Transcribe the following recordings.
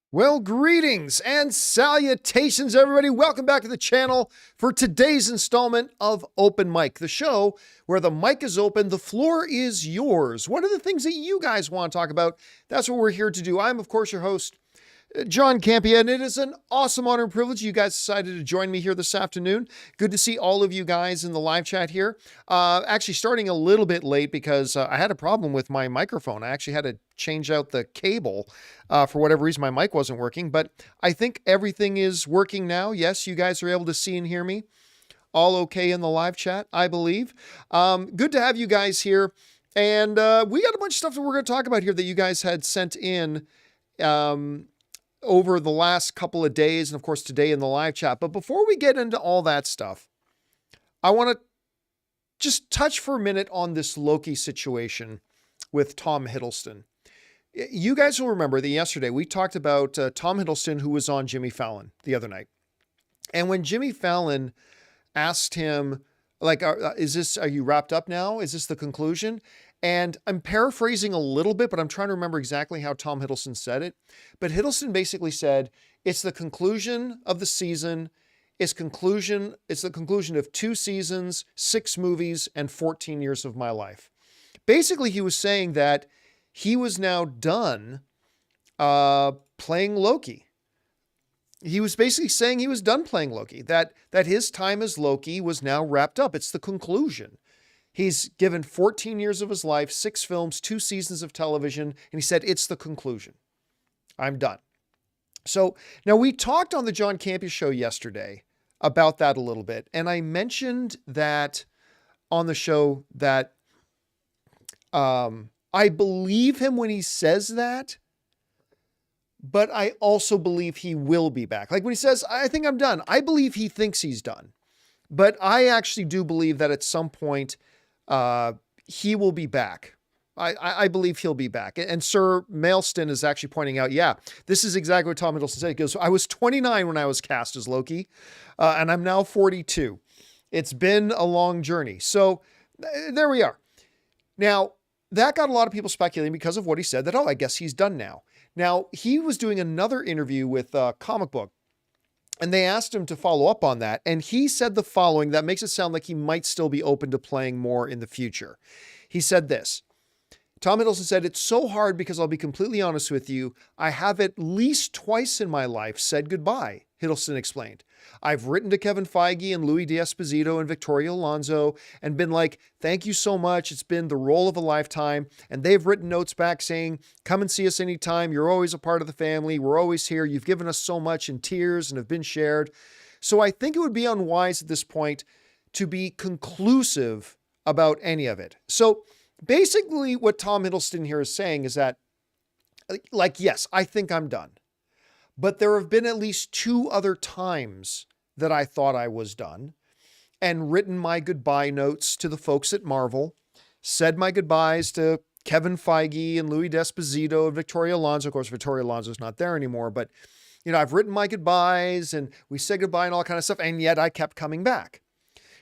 Well, greetings and salutations, everybody. Welcome back to the channel for today's installment of Open Mic, the show where the mic is open, the floor is yours. What are the things that you guys want to talk about? That's what we're here to do. I'm, of course, your host, John Campea, and it is an awesome honor and privilege you guys decided to join me here this afternoon. Good to see all of you guys in the live chat here. Actually starting a little bit late because I had a problem with my microphone. I actually had to change out the cable for whatever reason. My mic wasn't working, but I think everything is working now. Yes, you guys are able to see and hear me. All okay in the live chat, I believe. Good to have you guys here. And we got a bunch of stuff that we're going to talk about here that you guys had sent in over the last couple of days, and of course today in the live chat. But before we get into all that stuff, I want to just touch for a minute on this Loki situation with Tom Hiddleston. You guys will remember that yesterday we talked about Tom Hiddleston, who was on Jimmy Fallon the other night. And when Jimmy Fallon asked him, like, are you wrapped up now? Is this the conclusion? And I'm paraphrasing a little bit, but I'm trying to remember exactly how Tom Hiddleston said it. But Hiddleston basically said, it's the conclusion of the season. It's the conclusion of 2 seasons, 6 movies, and 14 years of my life. Basically, he was saying that he was now done playing Loki. He was basically saying he was done playing Loki, that his time as Loki was now wrapped up. It's the conclusion. He's given 14 years of his life, 6 films, 2 seasons of television, and he said, it's the conclusion. I'm done. So now we talked on the John Campea Show yesterday about that a little bit, and I mentioned that on the show that I believe him when he says that, but I also believe he will be back. Like when he says, I think I'm done, I believe he thinks he's done. But I actually do believe that at some point, he will be back. I believe he'll be back. And Sir Mailston is actually pointing out, yeah, this is exactly what Tom Hiddleston said. He goes, I was 29 when I was cast as Loki, and I'm now 42. It's been a long journey. So there we are. Now, that got a lot of people speculating because of what he said that, I guess he's done now. Now, he was doing another interview with Comic Book, and they asked him to follow up on that. And he said the following that makes it sound like he might still be open to playing more in the future. He said this. Tom Hiddleston said, it's so hard because I'll be completely honest with you. I have at least twice in my life said goodbye, Hiddleston explained. I've written to Kevin Feige and Louis D'Esposito and Victoria Alonso and been like, thank you so much. It's been the role of a lifetime. And they've written notes back saying, come and see us anytime. You're always a part of the family. We're always here. You've given us so much in tears and have been shared. So I think it would be unwise at this point to be conclusive about any of it. So basically what Tom Hiddleston here is saying is that, like, yes, I think I'm done. But there have been at least 2 other times that I thought I was done and written my goodbye notes to the folks at Marvel, said my goodbyes to Kevin Feige and Louis D'Esposito and Victoria Alonso. Of course, Victoria Alonso's not there anymore, but I've written my goodbyes and we said goodbye and all that kind of stuff. And yet I kept coming back.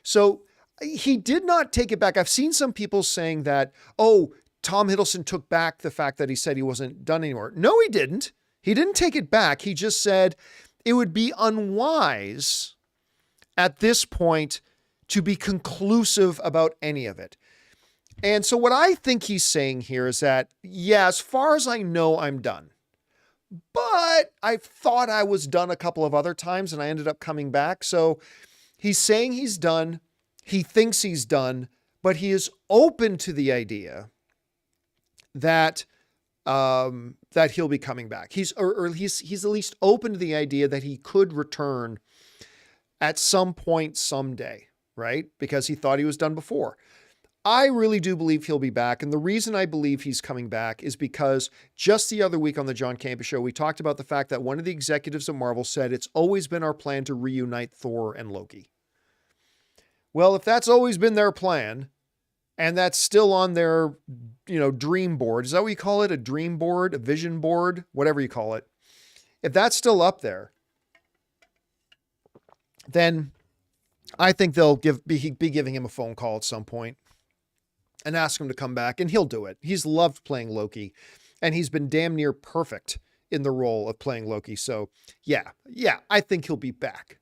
So he did not take it back. I've seen some people saying that, oh, Tom Hiddleston took back the fact that he said he wasn't done anymore. No, he didn't. He didn't take it back. He just said it would be unwise at this point to be conclusive about any of it. And so what I think he's saying here is that, yeah, as far as I know, I'm done. But I thought I was done a couple of other times and I ended up coming back. So he's saying he's done. He thinks he's done, but he is open to the idea that he'll be coming back. He's at least open to the idea that he could return at some point someday, right? Because he thought he was done before. I really do believe he'll be back. And the reason I believe he's coming back is because just the other week on the John Campea Show, we talked about the fact that one of the executives at Marvel said it's always been our plan to reunite Thor and Loki. Well, if that's always been their plan, and that's still on their, dream board, is that what you call it? A dream board, a vision board, whatever you call it. If that's still up there, then I think they'll be giving him a phone call at some point and ask him to come back, and he'll do it. He's loved playing Loki, and he's been damn near perfect in the role of playing Loki. So yeah, I think he'll be back.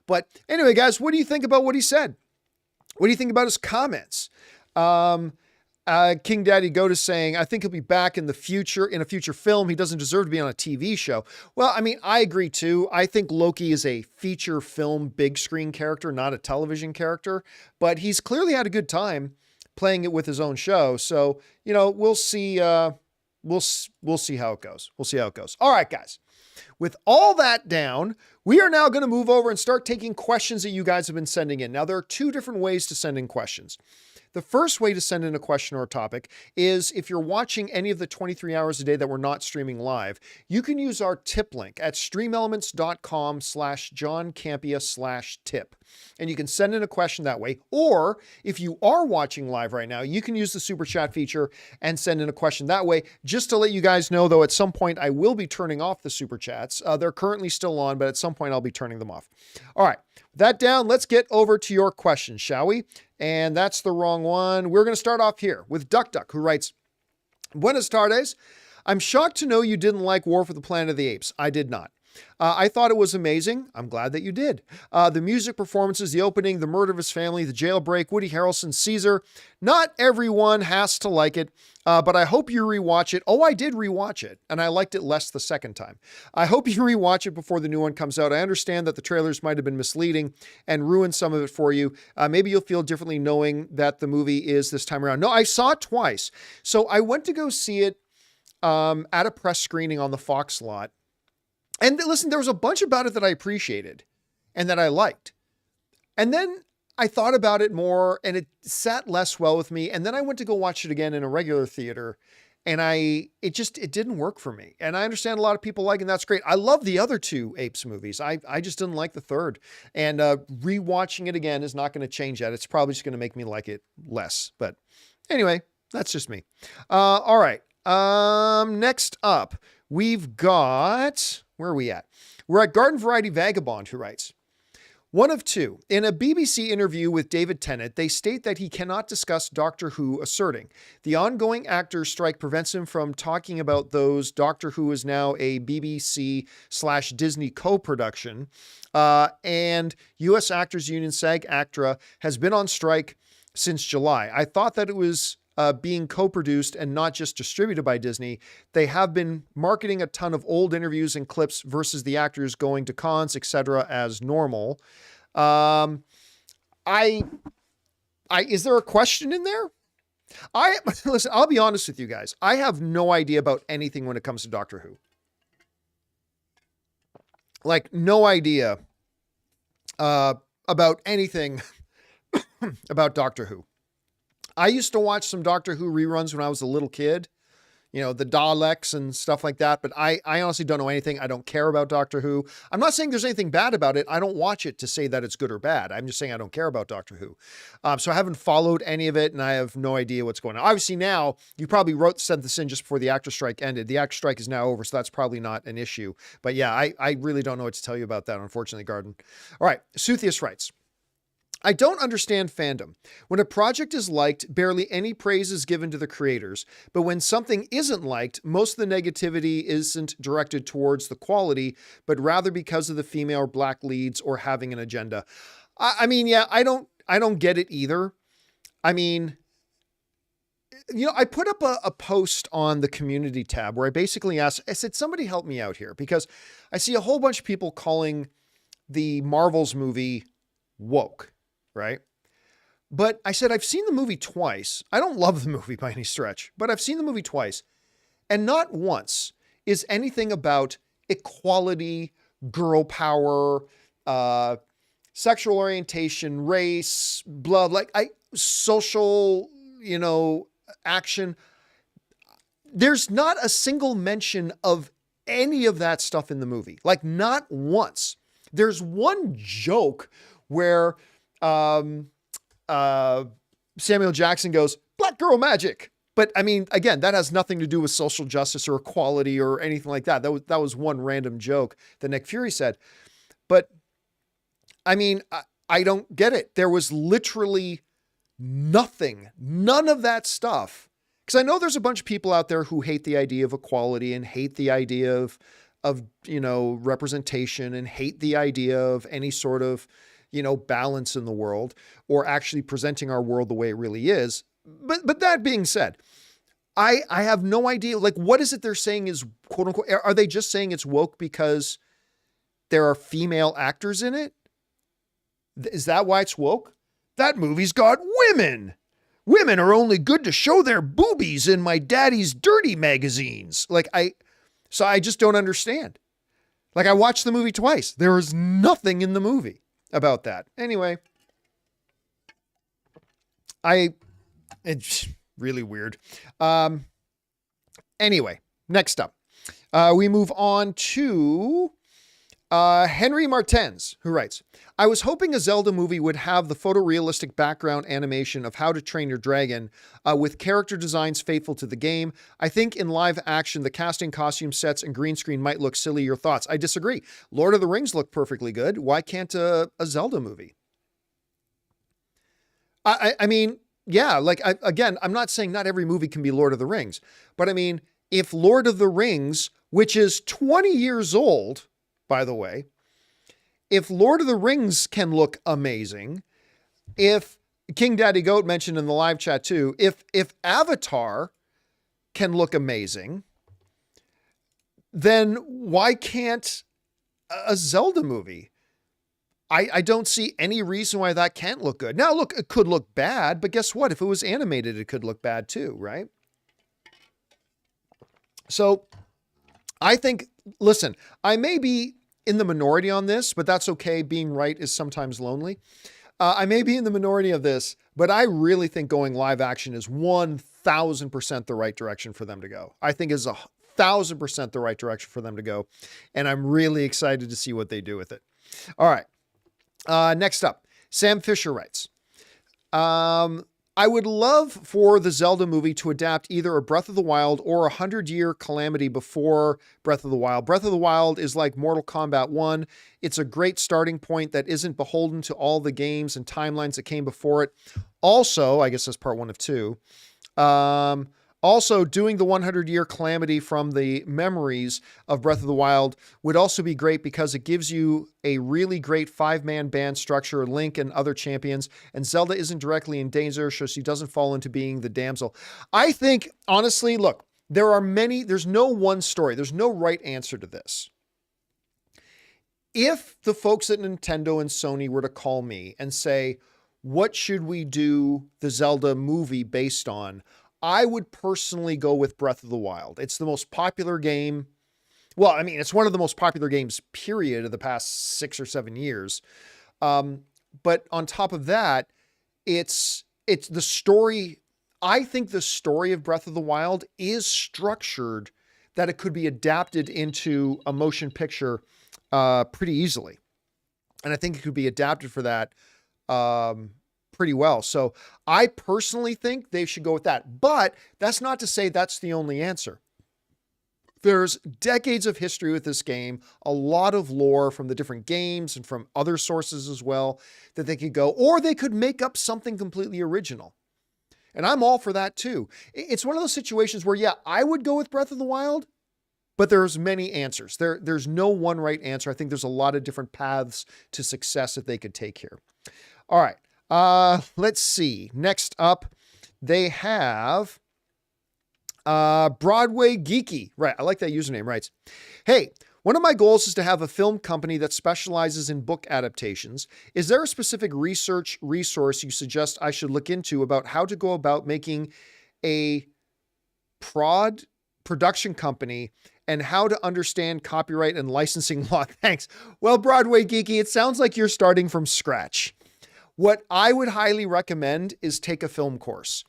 But anyway, guys, what do you think about what he said? What do you think about his comments? King Daddy Goat is saying, I think he'll be back in the future, in a future film. He doesn't deserve to be on a TV show. Well, I mean, I agree too. I think Loki is a feature film, big screen character, not a television character, but he's clearly had a good time playing it with his own show. So, we'll see. We'll see how it goes. All right, guys. With all that down, we are now going to move over and start taking questions that you guys have been sending in. Now, there are two different ways to send in questions. The first way to send in a question or a topic is if you're watching any of the 23 hours a day that we're not streaming live, you can use our tip link at streamelements.com/JohnCampea/tip. And you can send in a question that way. Or if you are watching live right now, you can use the super chat feature and send in a question that way. Just to let you guys know, though, at some point I will be turning off the super chats. They're currently still on, but at some point I'll be turning them off. All right, with that down, let's get over to your questions, shall we? And that's the wrong one. We're going to start off here with Duck Duck, who writes, Buenas tardes. I'm shocked to know you didn't like War for the Planet of the Apes. I did not. I thought it was amazing. I'm glad that you did. The music performances, the opening, the murder of his family, the jailbreak, Woody Harrelson, Caesar. Not everyone has to like it, but I hope you rewatch it. Oh, I did rewatch it, and I liked it less the second time. I hope you rewatch it before the new one comes out. I understand that the trailers might have been misleading and ruined some of it for you. Maybe you'll feel differently knowing that the movie is this time around. No, I saw it twice. So I went to go see it at a press screening on the Fox lot. And listen, there was a bunch about it that I appreciated and that I liked. And then I thought about it more and it sat less well with me. And then I went to go watch it again in a regular theater and it didn't work for me. And I understand a lot of people like it, and that's great. I love the other two Apes movies. I just didn't like the third. And rewatching it again is not going to change that. It's probably just going to make me like it less. But anyway, that's just me. All right. Next up, we've got... Where are we at? We're at Garden Variety Vagabond, who writes, one of two. In a BBC interview with David Tennant, they state that he cannot discuss Doctor Who, asserting the ongoing actors' strike prevents him from talking about those. Doctor Who is now a BBC/Disney co-production, and U.S. Actors Union SAG-AFTRA has been on strike since July. I thought that it was being co-produced and not just distributed by Disney. They have been marketing a ton of old interviews and clips versus the actors going to cons, etc. as normal. Is there a question in there? Listen, I'll be honest with you guys. I have no idea about anything when it comes to Doctor Who. Like, no idea about anything about Doctor Who. I used to watch some Doctor Who reruns when I was a little kid, the Daleks and stuff like that. But I honestly don't know anything. I don't care about Doctor Who. I'm not saying there's anything bad about it. I don't watch it to say that it's good or bad. I'm just saying I don't care about Doctor Who. So I haven't followed any of it and I have no idea what's going on. Obviously now you probably sent this in just before the actor strike ended. The actor strike is now over, so that's probably not an issue. But yeah, I really don't know what to tell you about that, unfortunately, Garden. All right. Suthius writes, I don't understand fandom. When a project is liked, barely any praise is given to the creators. But when something isn't liked, most of the negativity isn't directed towards the quality, but rather because of the female or black leads or having an agenda. I mean, yeah, I don't get it either. I mean, I put up a post on the community tab where I basically asked, I said, somebody help me out here, because I see a whole bunch of people calling the Marvels movie woke. Right? But I said, I've seen the movie twice. I don't love the movie by any stretch, but I've seen the movie twice. And not once is anything about equality, girl power, sexual orientation, race, blood, social, action. There's not a single mention of any of that stuff in the movie. Like, not once. There's one joke where Samuel Jackson goes, "Black girl magic." But I mean, again, that has nothing to do with social justice or equality or anything like that. That was one random joke that Nick Fury said. But I mean, I don't get it. There was literally nothing, none of that stuff Because I know there's a bunch of people out there who hate the idea of equality and hate the idea of representation and hate the idea of any sort of, balance in the world or actually presenting our world the way it really is. But that being said, I have no idea, like, what is it they're saying is quote unquote, are they just saying it's woke because there are female actors in it? Is that why it's woke? That movie's got women. Women are only good to show their boobies in my daddy's dirty magazines. So I just don't understand. Like, I watched the movie twice. There was nothing in the movie about that. Anyway, it's really weird. Anyway, next up, we move on to Henry Martens, who writes, I was hoping a Zelda movie would have the photorealistic background animation of How to Train Your Dragon with character designs faithful to the game. I think in live action, the casting, costume sets, and green screen might look silly. Your thoughts? I disagree. Lord of the Rings looked perfectly good. Why can't a Zelda movie? I mean, yeah, again, I'm not saying not every movie can be Lord of the Rings, but I mean, if Lord of the Rings, which is 20 years old, by the way, if Lord of the Rings can look amazing, if King Daddy Goat mentioned in the live chat too, if Avatar can look amazing, then why can't a Zelda movie? I don't see any reason why that can't look good. Now, look, it could look bad, but guess what? If it was animated, it could look bad too, right? So I think, listen, I may be in the minority on this, but that's okay. Being right is sometimes lonely. I may be in the minority of this, but I really think going live action is 1,000% the right direction for them to go. I think is 1,000% the right direction for them to go. And I'm really excited to see what they do with it. All right. Next up, Sam Fisher writes, I would love for the Zelda movie to adapt either a Breath of the Wild or 100-Year Calamity before Breath of the Wild. Breath of the Wild is like Mortal Kombat 1. It's a great starting point that isn't beholden to all the games and timelines that came before it. Also, I guess that's part 1 of 2. Also, doing the 100-Year Calamity from the memories of Breath of the Wild would also be great because it gives you a really great 5-man band structure, Link and other champions, and Zelda isn't directly in danger, so she doesn't fall into being the damsel. I think, honestly, look, there's no one story. There's no right answer to this. If the folks at Nintendo and Sony were to call me and say, what should we do the Zelda movie based on? I would personally go with Breath of the Wild. It's the most popular game. Well, I mean, it's one of the most popular games, period, of the past 6 or 7 years. But on top of that, it's the story. I think the story of Breath of the Wild is structured that it could be adapted into a motion picture pretty easily. And I think it could be adapted for that pretty well. So I personally think they should go with that. But that's not to say that's the only answer. There's decades of history with this game, a lot of lore from the different games and from other sources as well that they could go, or they could make up something completely original. And I'm all for that too. It's one of those situations where, yeah, I would go with Breath of the Wild, but there's many answers. There's no one right answer. I think there's a lot of different paths to success that they could take here. All right. Let's see. Next up, they have Broadway Geeky. Right. I like that username. Writes, hey, one of my goals is to have a film company that specializes in book adaptations. Is there a specific research resource you suggest I should look into about how to go about making a production company and how to understand copyright and licensing law? Thanks. Well, Broadway Geeky, it sounds like you're starting from scratch. What I would highly recommend is take a film course.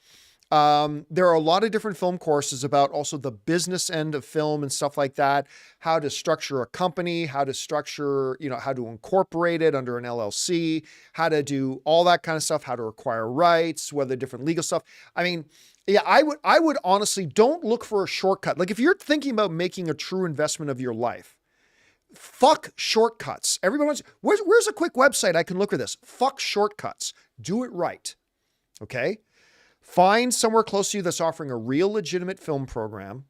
There are a lot of different film courses about also the business end of film and stuff like that, how to structure a company, how to structure, how to incorporate it under an LLC, how to do all that kind of stuff, how to acquire rights, whether different legal stuff. I mean, yeah, I would honestly, don't look for a shortcut. Like if you're thinking about making a true investment of your life, fuck shortcuts. Everybody wants, where's a quick website I can look at this? Fuck shortcuts. Do it right. Okay. Find somewhere close to you that's offering a real legitimate film program.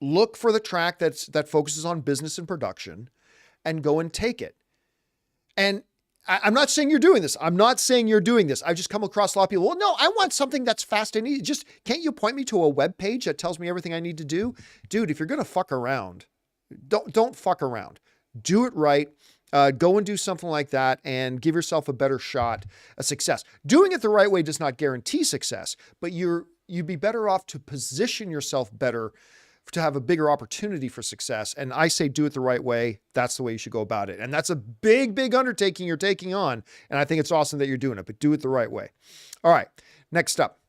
Look for the track that focuses on business and production, and go and take it. And I'm not saying you're doing this. I've just come across a lot of people. Well, no, I want something that's fast and easy. Just, can't you point me to a web page that tells me everything I need to do? Dude, if you're going to fuck around, don't fuck around. Do it right. Go and do something like that and give yourself a better shot at success. Doing it the right way does not guarantee success, but you'd be better off to position yourself better to have a bigger opportunity for success. And I say, do it the right way. That's the way you should go about it. And that's a big, big undertaking you're taking on. And I think it's awesome that you're doing it, but do it the right way. All right. Next up,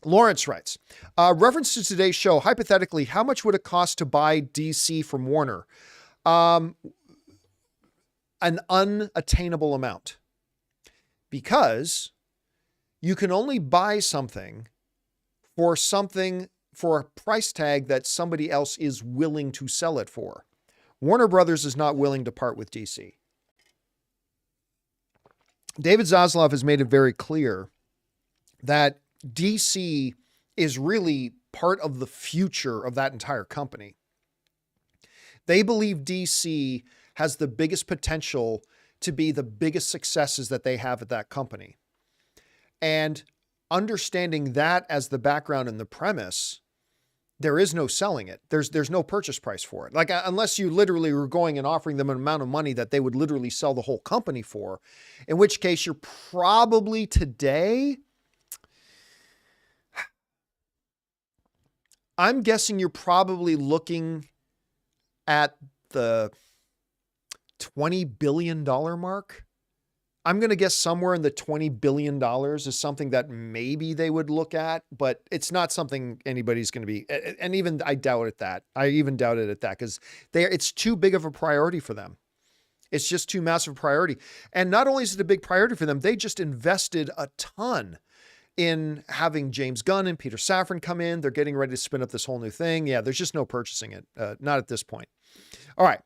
Lawrence writes, reference to today's show, hypothetically, how much would it cost to buy DC from Warner? An unattainable amount, because you can only buy something for a price tag that somebody else is willing to sell it for. Warner Brothers is not willing to part with DC. David Zaslav has made it very clear that DC is really part of the future of that entire company. They believe DC has the biggest potential to be the biggest successes that they have at that company. And understanding that as the background and the premise, there is no selling it. There's no purchase price for it. Like, unless you literally were going and offering them an amount of money that they would literally sell the whole company for, in which case you're probably today, I'm guessing you're probably looking at the $20 billion mark. I'm going to guess somewhere in the $20 billion is something that maybe they would look at, but it's not something anybody's going to be. And even I doubt it that. I even doubted it that because it's too big of a priority for them. It's just too massive a priority. And not only is it a big priority for them, they just invested a ton in having James Gunn and Peter Safran come in. They're getting ready to spin up this whole new thing. Yeah, there's just no purchasing it. Not at this point. All right.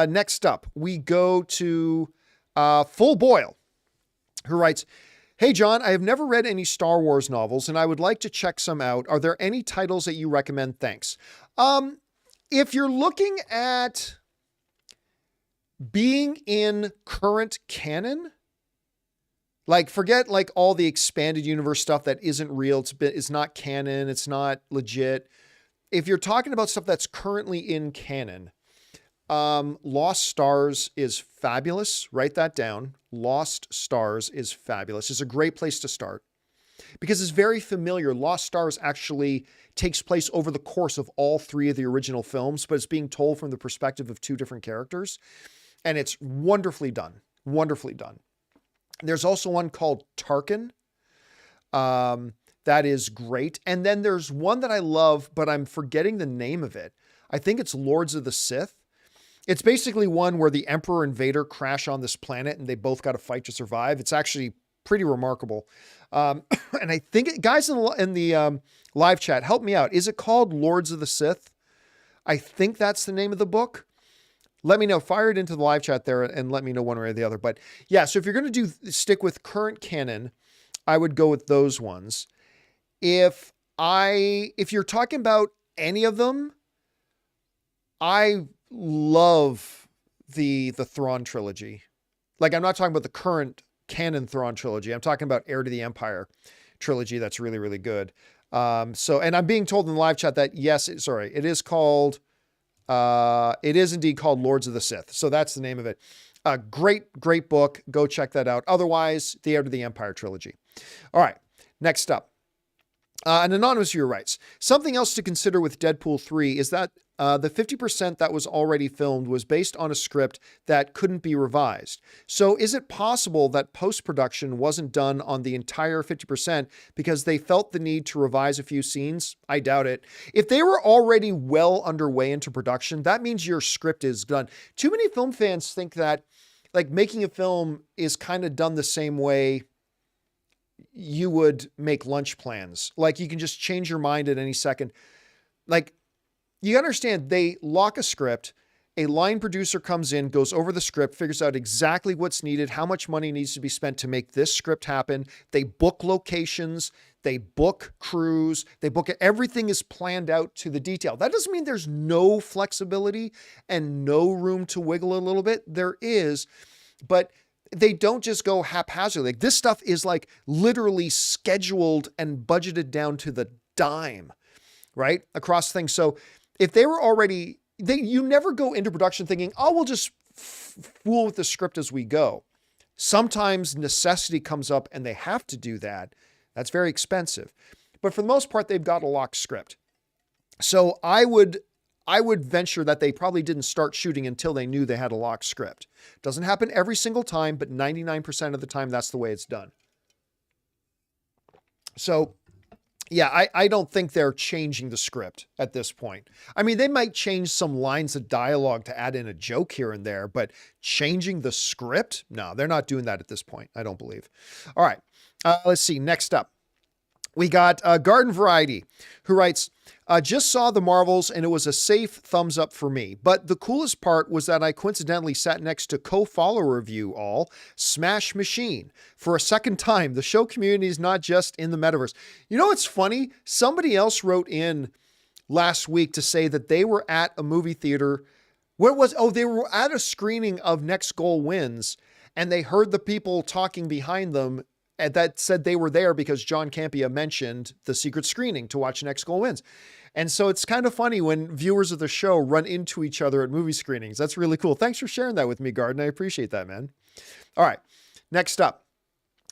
Next up, we go to Full Boil, who writes, hey, John, I have never read any Star Wars novels and I would like to check some out. Are there any titles that you recommend? Thanks. If you're looking at being in current canon, like forget like all the expanded universe stuff that isn't real. It's not canon. It's not legit. If you're talking about stuff that's currently in canon, Lost Stars is fabulous. Write that down. Lost Stars is fabulous. It's a great place to start because it's very familiar. Lost Stars actually takes place over the course of all three of the original films, but it's being told from the perspective of two different characters. And it's wonderfully done. Wonderfully done. There's also one called Tarkin. That is great. And then there's one that I love, but I'm forgetting the name of it. I think it's Lords of the Sith. It's basically one where the Emperor and Vader crash on this planet and they both got to fight to survive. It's actually pretty remarkable. And I think, guys in the live chat, help me out. Is it called Lords of the Sith? I think that's the name of the book. Let me know. Fire it into the live chat there and let me know one way or the other. But yeah, so if you're going to stick with current canon, I would go with those ones. If you're talking about any of them, I love the Thrawn trilogy. Like, I'm not talking about the current canon Thrawn trilogy. I'm talking about Heir to the Empire trilogy. That's really, really good. And I'm being told in the live chat that yes, it is indeed called Lords of the Sith. So that's the name of it. Great book. Go check that out. Otherwise, the Heir to the Empire trilogy. All right. Next up. An anonymous viewer writes, something else to consider with Deadpool 3 is that the 50% that was already filmed was based on a script that couldn't be revised. So is it possible that post-production wasn't done on the entire 50% because they felt the need to revise a few scenes? I doubt it. If they were already well underway into production, that means your script is done. Too many film fans think that like making a film is kind of done the same way you would make lunch plans. Like you can just change your mind at any second. Like you understand, they lock a script, a line producer comes in, goes over the script, figures out exactly what's needed, how much money needs to be spent to make this script happen. They book locations, They book crews, they book it. Everything is planned out to the detail. That doesn't mean there's no flexibility and no room to wiggle a little bit. There is, but they don't just go haphazardly. Like, this stuff is like literally scheduled and budgeted down to the dime, right? Across things. So if they were already, you never go into production thinking, oh, we'll just fool with the script as we go. Sometimes necessity comes up and they have to do that. That's very expensive. But for the most part, they've got a locked script. So I would venture that they probably didn't start shooting until they knew they had a locked script. Doesn't happen every single time, but 99% of the time, that's the way it's done. So yeah, I don't think they're changing the script at this point. I mean, they might change some lines of dialogue to add in a joke here and there, but changing the script? No, they're not doing that at this point. I don't believe. All right. Let's see. Next up, we got Garden Variety, who writes, just saw the Marvels and it was a safe thumbs up for me. But the coolest part was that I coincidentally sat next to co-follower of you all, Smash Machine, for a second time. The show community is not just in the metaverse. You know what's funny? Somebody else wrote in last week to say that they were at a movie theater. Where was, oh, they were at a screening of Next Goal Wins, and they heard the people talking behind them and that said they were there because John Campea mentioned the secret screening to watch Next Goal Wins. And so it's kind of funny when viewers of the show run into each other at movie screenings. That's really cool. Thanks for sharing that with me, Garden. I appreciate that, man. All right. Next up,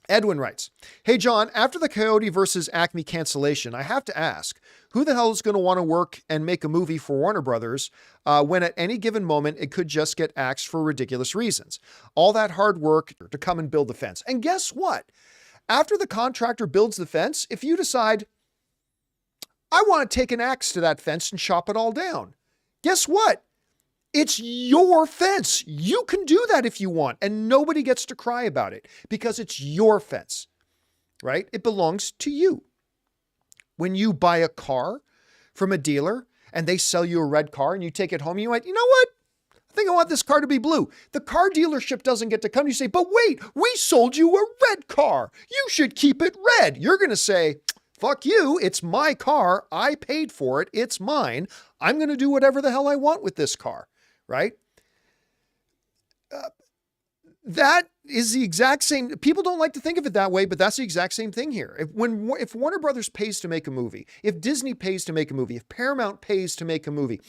Edwin writes, hey, John, after the Coyote versus Acme cancellation, I have to ask, who the hell is going to want to work and make a movie for Warner Brothers when at any given moment it could just get axed for ridiculous reasons? All that hard work to come and build the fence. And guess what? After the contractor builds the fence, if you decide, I want to take an axe to that fence and chop it all down, guess what? It's your fence. You can do that if you want, and nobody gets to cry about it because it's your fence, right? It belongs to you. When you buy a car from a dealer and they sell you a red car and you take it home, you might, you know what? I think I want this car to be blue. The car dealership doesn't get to come to you and say, but wait, we sold you a red car. You should keep it red. You're going to say, fuck you. It's my car. I paid for it. It's mine. I'm going to do whatever the hell I want with this car. Right? That is the exact same. People don't like to think of it that way, but that's the exact same thing here. If Warner Brothers pays to make a movie, if Disney pays to make a movie, if Paramount pays to make a movie,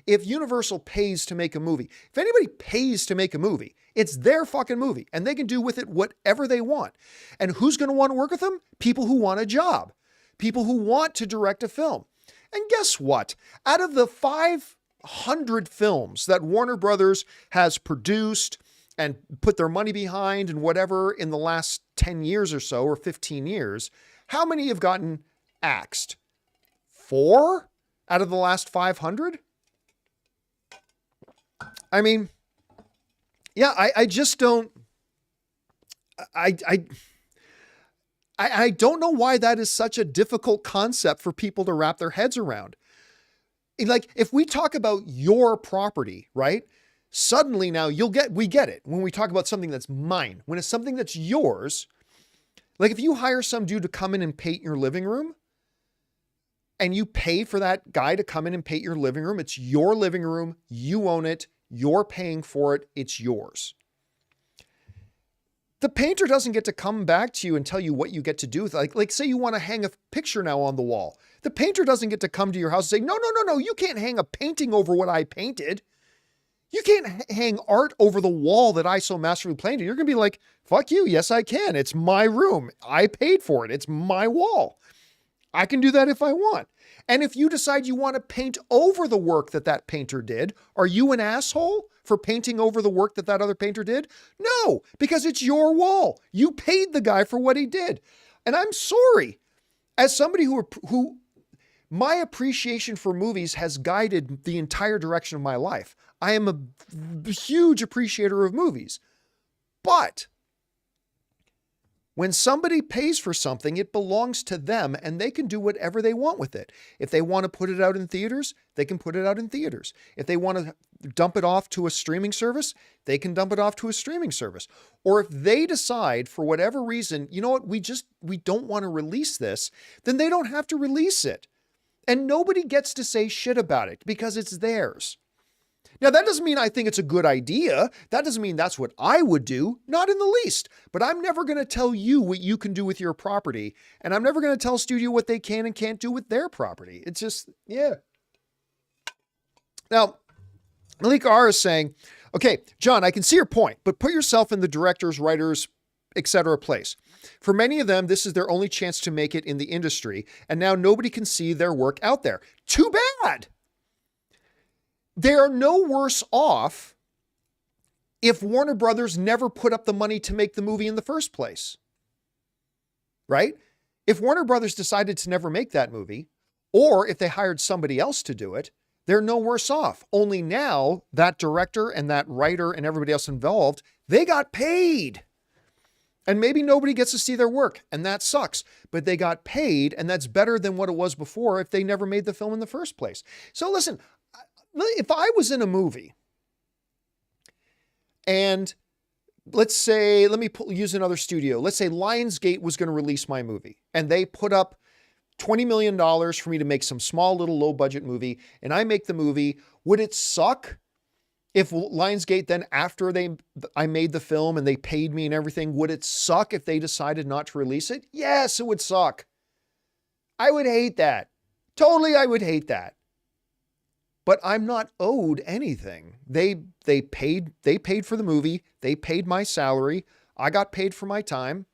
if Universal pays to make a movie, if anybody pays to make a movie, it's their fucking movie and they can do with it whatever they want. And who's going to want to work with them? People who want a job, people who want to direct a film. And guess what? Out of the 500 films that Warner Brothers has produced and put their money behind and whatever in the last 10 years or so, or 15 years, how many have gotten axed? 4 out of the last 500? I mean, yeah, I just don't, I don't know why that is such a difficult concept for people to wrap their heads around. Like, if we talk about your property, right? Suddenly now we get it when we talk about something that's mine. When it's something that's yours, like if you hire some dude to come in and paint your living room and you pay for that guy to come in and paint your living room, it's your living room, you own it, you're paying for it, it's yours. The painter doesn't get to come back to you and tell you what you get to do with it. Like say you want to hang a picture now on the wall. The painter doesn't get to come to your house and say, no, you can't hang a painting over what I painted. You can't hang art over the wall that I so masterfully painted. You're going to be like, fuck you. Yes, I can. It's my room. I paid for it. It's my wall. I can do that if I want. And if you decide you want to paint over the work that painter did, are you an asshole for painting over the work that other painter did? No, because it's your wall. You paid the guy for what he did. And I'm sorry, as somebody who my appreciation for movies has guided the entire direction of my life. I am a huge appreciator of movies. But When somebody pays for something, it belongs to them and they can do whatever they want with it. If they want to put it out in theaters, they can put it out in theaters. If they want to dump it off to a streaming service, they can dump it off to a streaming service. Or if they decide for whatever reason, you know what, we don't want to release this, then they don't have to release it. And nobody gets to say shit about it because it's theirs. Now, that doesn't mean I think it's a good idea. That doesn't mean that's what I would do, not in the least. But I'm never going to tell you what you can do with your property. And I'm never going to tell a studio what they can and can't do with their property. It's just, yeah. Now, Malik R is saying, okay, John, I can see your point, but put yourself in the directors, writers, etc. place. For many of them, this is their only chance to make it in the industry. And now nobody can see their work out there. Too bad. They are no worse off if Warner Brothers never put up the money to make the movie in the first place, right? If Warner Brothers decided to never make that movie, or if they hired somebody else to do it, they're no worse off. Only now that director and that writer and everybody else involved, they got paid. And maybe nobody gets to see their work, and that sucks, but they got paid, and that's better than what it was before if they never made the film in the first place. So listen, if I was in a movie and let's say, use another studio. Let's say Lionsgate was going to release my movie and they put up $20 million for me to make some small little low budget movie and I make the movie. Would it suck if Lionsgate then after I made the film and they paid me and everything, would it suck if they decided not to release it? Yes, it would suck. I would hate that. Totally, I would hate that. But I'm not owed anything. They paid for the movie. They paid my salary. I got paid for my time.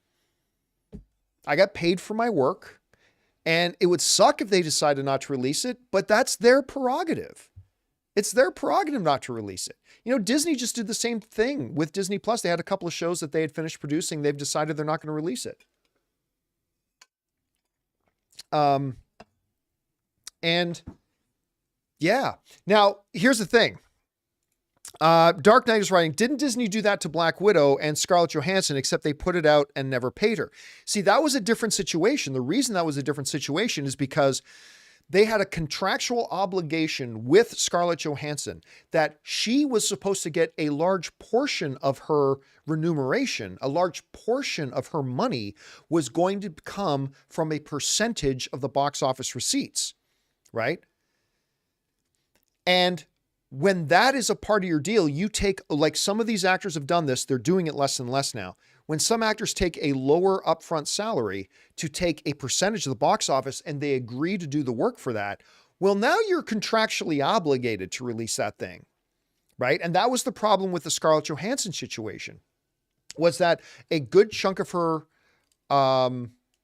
I got paid for my work. And it would suck if they decided not to release it, but that's their prerogative. It's their prerogative not to release it. You know, Disney just did the same thing with Disney Plus. They had a couple of shows that they had finished producing. They've decided they're not going to release it. And yeah. Now, here's the thing. Dark Knight is writing, didn't Disney do that to Black Widow and Scarlett Johansson, except they put it out and never paid her? See, that was a different situation. The reason that was a different situation is because they had a contractual obligation with Scarlett Johansson that she was supposed to get a large portion of her remuneration, a large portion of her money was going to come from a percentage of the box office receipts, right? And when that is a part of your deal, you take, like some of these actors have done this, they're doing it less and less now. When some actors take a lower upfront salary to take a percentage of the box office and they agree to do the work for that, well, now you're contractually obligated to release that thing, right? And that was the problem with the Scarlett Johansson situation, was that a good chunk of her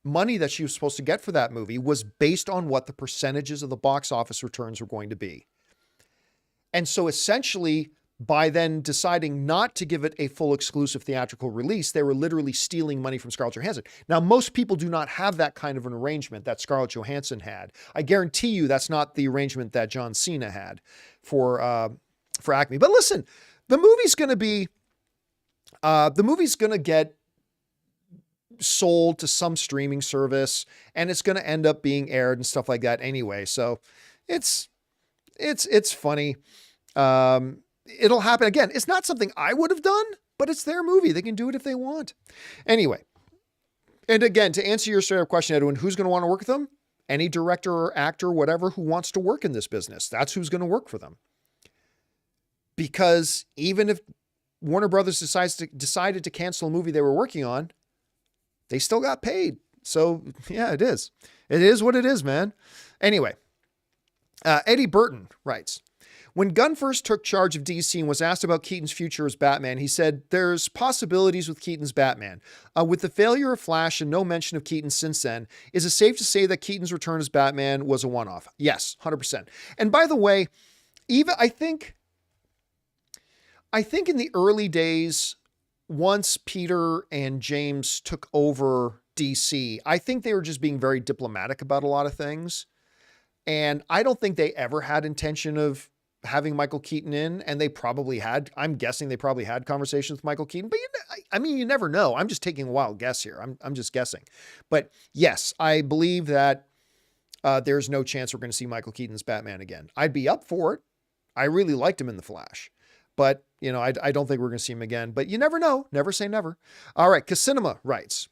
money that she was supposed to get for that movie was based on what the percentages of the box office returns were going to be. And so essentially, by then deciding not to give it a full exclusive theatrical release, they were literally stealing money from Scarlett Johansson. Now, most people do not have that kind of an arrangement that Scarlett Johansson had. I guarantee you that's not the arrangement that John Cena had for Acme. But listen, the movie's going to get sold to some streaming service, and it's going to end up being aired and stuff like that anyway. So it's funny. It'll happen again. It's not something I would have done, but it's their movie. They can do it if they want. Anyway. And again, to answer your straight up question, Edwin, who's going to want to work with them? Any director or actor, whatever, who wants to work in this business. That's who's going to work for them. Because even if Warner Brothers decided to cancel a movie they were working on, they still got paid. So yeah, it is. It is what it is, man. Anyway, Eddie Burton writes, when Gunn first took charge of DC and was asked about Keaton's future as Batman, he said, there's possibilities with Keaton's Batman. With the failure of Flash and no mention of Keaton since then, is it safe to say that Keaton's return as Batman was a one-off? Yes, 100%. And by the way, even I think in the early days, once Peter and James took over DC, I think they were just being very diplomatic about a lot of things. And I don't think they ever had intention of having Michael Keaton in, and they probably had, I'm guessing they probably had conversations with Michael Keaton, but I mean, you never know. I'm just taking a wild guess here. I'm just guessing, but yes, I believe that there's no chance we're going to see Michael Keaton's Batman again. I'd be up for it. I really liked him in The Flash, but I don't think we're going to see him again, but you never know. Never say never. All right. Casinema writes,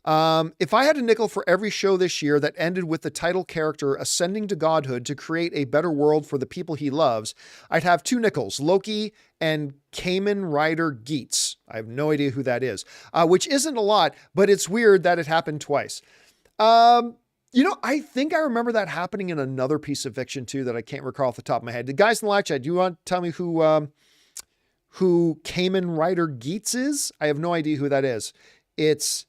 if I had a nickel for every show this year that ended with the title character ascending to godhood to create a better world for the people he loves, I'd have 2 nickels, Loki and Kamen Rider Geats. I have no idea who that is, which isn't a lot, but it's weird that it happened twice. I think I remember that happening in another piece of fiction too, that I can't recall off the top of my head. The guys in the live chat, do you want to tell me who Kamen Rider Geats is? I have no idea who that is. It's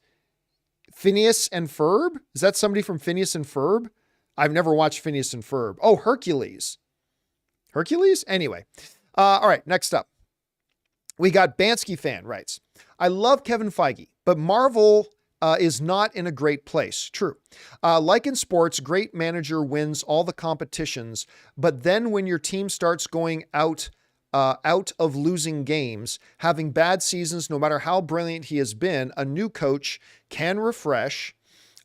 Phineas and Ferb? Is that somebody from Phineas and Ferb? I've never watched Phineas and Ferb. Oh, Hercules. Hercules? Anyway. All right, next up. We got Bansky fan writes, I love Kevin Feige, but Marvel is not in a great place. True. Like in sports, great manager wins all the competitions, but then when your team starts going out of losing games, having bad seasons, no matter how brilliant he has been, a new coach can refresh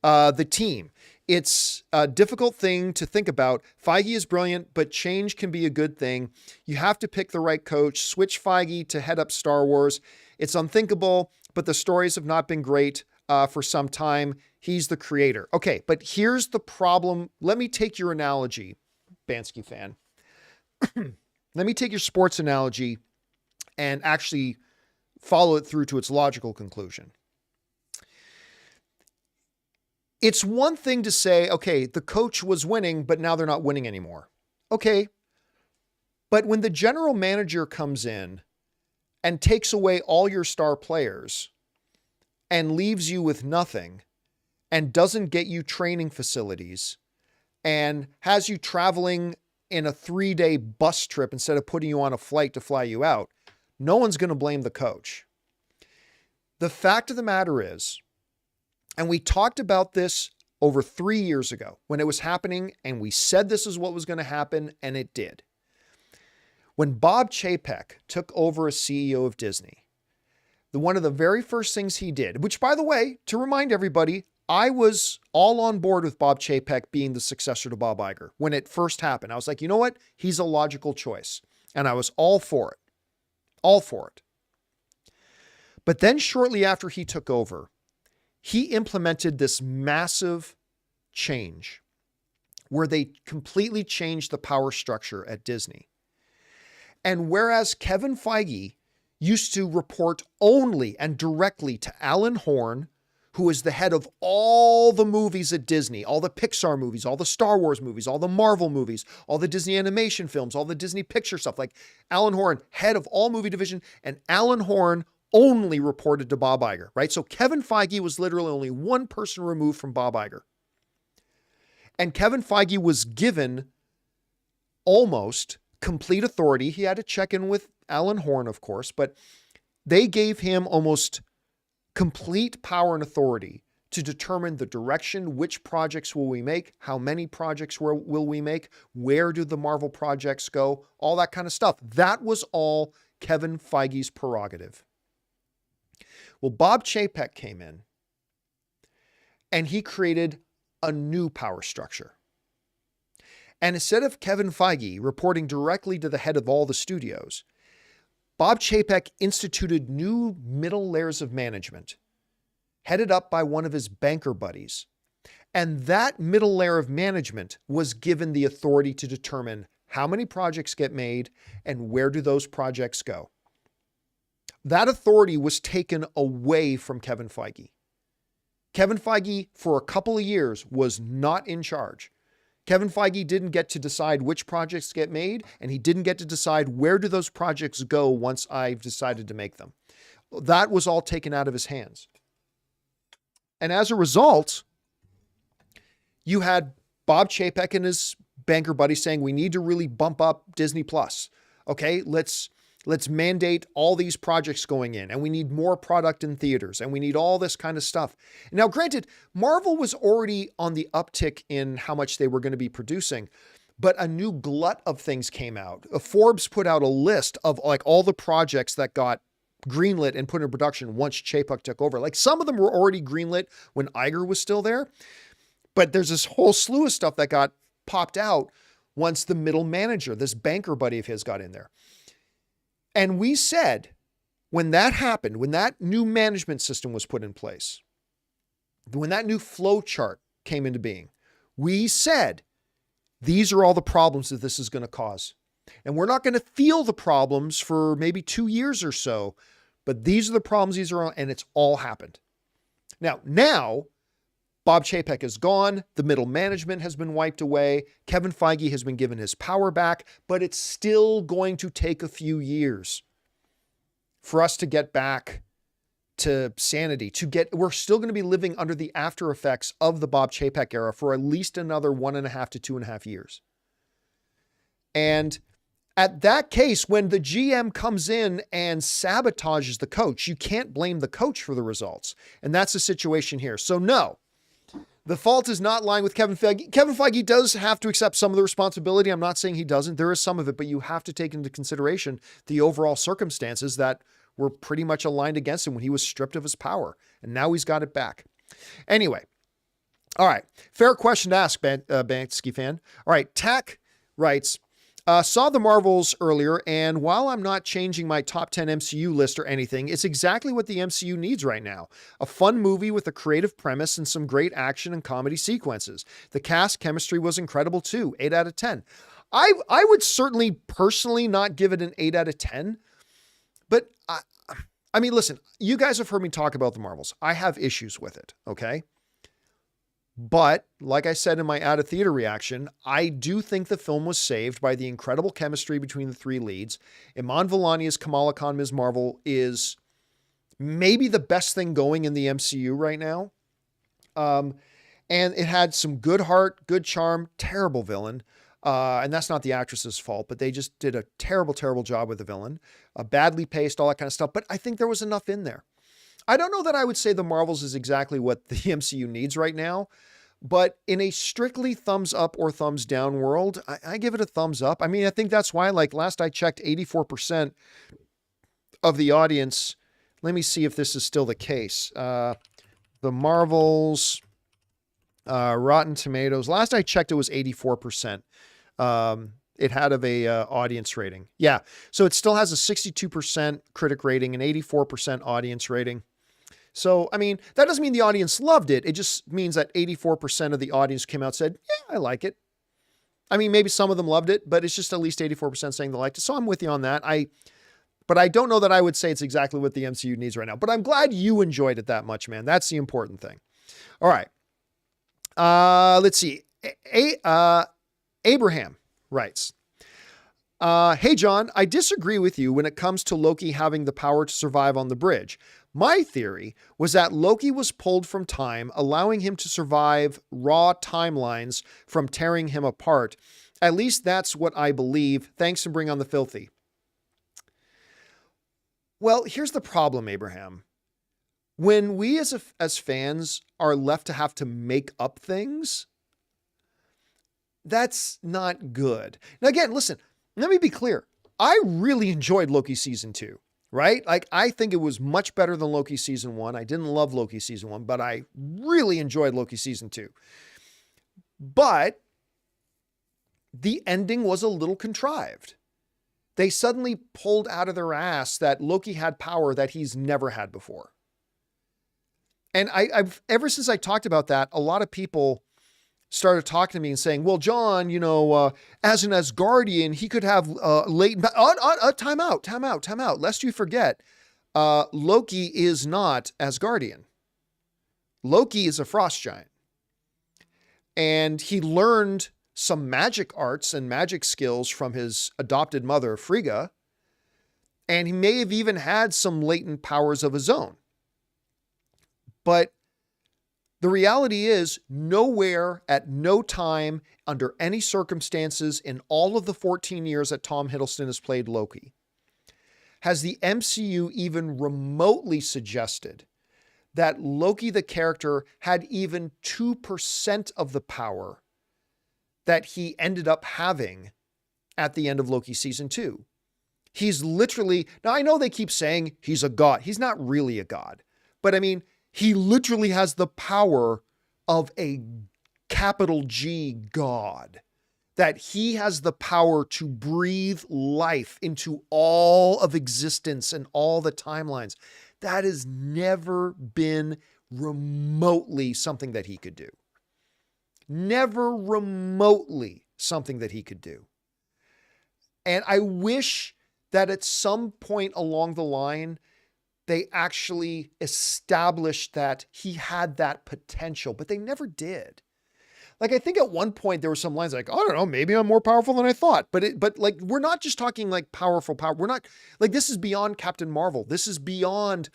the team. It's a difficult thing to think about. Feige is brilliant, but change can be a good thing. You have to pick the right coach, switch Feige to head up Star Wars. It's unthinkable, but the stories have not been great for some time. He's the creator. Okay, but here's the problem. Let me take your analogy, Bansky fan. Let me take your sports analogy and actually follow it through to its logical conclusion. It's one thing to say, okay, the coach was winning, but now they're not winning anymore. Okay. But when the general manager comes in and takes away all your star players and leaves you with nothing and doesn't get you training facilities and has you traveling in a 3-day bus trip instead of putting you on a flight to fly you out, no one's going to blame the coach. The fact of the matter is, and we talked about this over 3 years ago when it was happening, and we said this is what was going to happen, and it did. When Bob Chapek took over as CEO of Disney, one of the very first things he did, which, by the way, to remind everybody, I was all on board with Bob Chapek being the successor to Bob Iger. When it first happened, I was like, you know what? He's a logical choice. And I was all for it. All for it. But then shortly after he took over, he implemented this massive change where they completely changed the power structure at Disney. And whereas Kevin Feige used to report only and directly to Alan Horn, who is the head of all the movies at Disney, all the Pixar movies, all the Star Wars movies, all the Marvel movies, all the Disney animation films, all the Disney picture stuff, like Alan Horn, head of all movie division, and Alan Horn only reported to Bob Iger, right? So Kevin Feige was literally only one person removed from Bob Iger. And Kevin Feige was given almost complete authority. He had to check in with Alan Horn, of course, but they gave him almost complete power and authority to determine the direction, which projects will we make, how many projects will we make, where do the Marvel projects go, all that kind of stuff. That was all Kevin Feige's prerogative. Well, Bob Chapek came in and he created a new power structure. And instead of Kevin Feige reporting directly to the head of all the studios, Bob Chapek instituted new middle layers of management, headed up by one of his banker buddies. And that middle layer of management was given the authority to determine how many projects get made and where do those projects go. That authority was taken away from Kevin Feige. Kevin Feige, for a couple of years, was not in charge. Kevin Feige didn't get to decide which projects get made, and he didn't get to decide where do those projects go once I've decided to make them. That was all taken out of his hands. And as a result, you had Bob Chapek and his banker buddy saying, we need to really bump up Disney Plus. Okay, let's mandate all these projects going in, and we need more product in theaters, and we need all this kind of stuff. Now, granted, Marvel was already on the uptick in how much they were going to be producing, but a new glut of things came out. Forbes put out a list of like all the projects that got greenlit and put in production once Chapek took over. Like some of them were already greenlit when Iger was still there, but there's this whole slew of stuff that got popped out once the middle manager, this banker buddy of his, got in there. And we said, when that happened, when that new management system was put in place, when that new flow chart came into being, we said, these are all the problems that this is going to cause. And we're not going to feel the problems for maybe 2 years or so, but these are the problems, and it's all happened. Now, Bob Chapek is gone. The middle management has been wiped away. Kevin Feige has been given his power back, but it's still going to take a few years for us to get back to sanity, we're still going to be living under the after effects of the Bob Chapek era for at least another 1.5 to 2.5 years. And at that case, when the GM comes in and sabotages the coach, you can't blame the coach for the results. And that's the situation here. So no, the fault is not lying with Kevin Feige. Kevin Feige does have to accept some of the responsibility. I'm not saying he doesn't. There is some of it, but you have to take into consideration the overall circumstances that were pretty much aligned against him when he was stripped of his power. And now he's got it back. Anyway. All right. Fair question to ask, Bansky fan. All right. Tack writes, saw the Marvels earlier, and while I'm not changing my top 10 MCU list or anything, it's exactly what the MCU needs right now. A fun movie with a creative premise and some great action and comedy sequences. The cast chemistry was incredible too. 8 out of 10. I would certainly personally not give it an 8 out of 10. But I mean, listen, you guys have heard me talk about the Marvels. I have issues with it, okay? But like I said in my out of theater reaction, I do think the film was saved by the incredible chemistry between the three leads. Iman Vellani as Kamala Khan Ms. Marvel is maybe the best thing going in the MCU right now. And it had some good heart, good charm, terrible villain. And that's not the actress's fault, but they just did a terrible, terrible job with the villain. Badly paced, all that kind of stuff. But I think there was enough in there. I don't know that I would say the Marvels is exactly what the MCU needs right now, but in a strictly thumbs up or thumbs down world, I give it a thumbs up. I mean, I think that's why, like last I checked, 84% of the audience, let me see if this is still the case. The Marvels, Rotten Tomatoes, last I checked, it was 84%. It had of a audience rating. Yeah. So it still has a 62% critic rating and 84% audience rating. So, I mean, that doesn't mean the audience loved it. It just means that 84% of the audience came out and said, yeah, I like it. I mean, maybe some of them loved it, but it's just at least 84% saying they liked it. So I'm with you on that. But I don't know that I would say it's exactly what the MCU needs right now, but I'm glad you enjoyed it that much, man. That's the important thing. All right. Let's see. Abraham writes, hey, John, I disagree with you when it comes to Loki having the power to survive on the bridge. My theory was that Loki was pulled from time, allowing him to survive raw timelines from tearing him apart. At least that's what I believe. Thanks, and bring on the filthy. Well, here's the problem, Abraham. When we as fans are left to have to make up things, that's not good. Now, again, listen, let me be clear. I really enjoyed Loki season 2, right? Like, I think it was much better than Loki season 1. I didn't love Loki season 1, but I really enjoyed Loki season 2. But the ending was a little contrived. They suddenly pulled out of their ass that Loki had power that he's never had before. And I've ever since I talked about that, a lot of people started talking to me and saying, well, John, as an Asgardian, he could have latent... Time out. Lest you forget, Loki is not Asgardian. Loki is a frost giant. And he learned some magic arts and magic skills from his adopted mother, Frigga. And he may have even had some latent powers of his own. But the reality is, nowhere, at no time, under any circumstances, in all of the 14 years that Tom Hiddleston has played Loki, has the MCU even remotely suggested that Loki, the character, had even 2% of the power that he ended up having at the end of Loki season 2. He's literally, now I know they keep saying he's a god. He's not really a god, but I mean, he literally has the power of a capital G God, that he has the power to breathe life into all of existence and all the timelines. That has never been remotely something that he could do. Never remotely something that he could do. And I wish that at some point along the line, they actually established that he had that potential, but they never did. Like, I think at one point there were some lines like, I don't know, maybe I'm more powerful than I thought. But like, we're not just talking like powerful power. We're not like, this is beyond Captain Marvel. This is beyond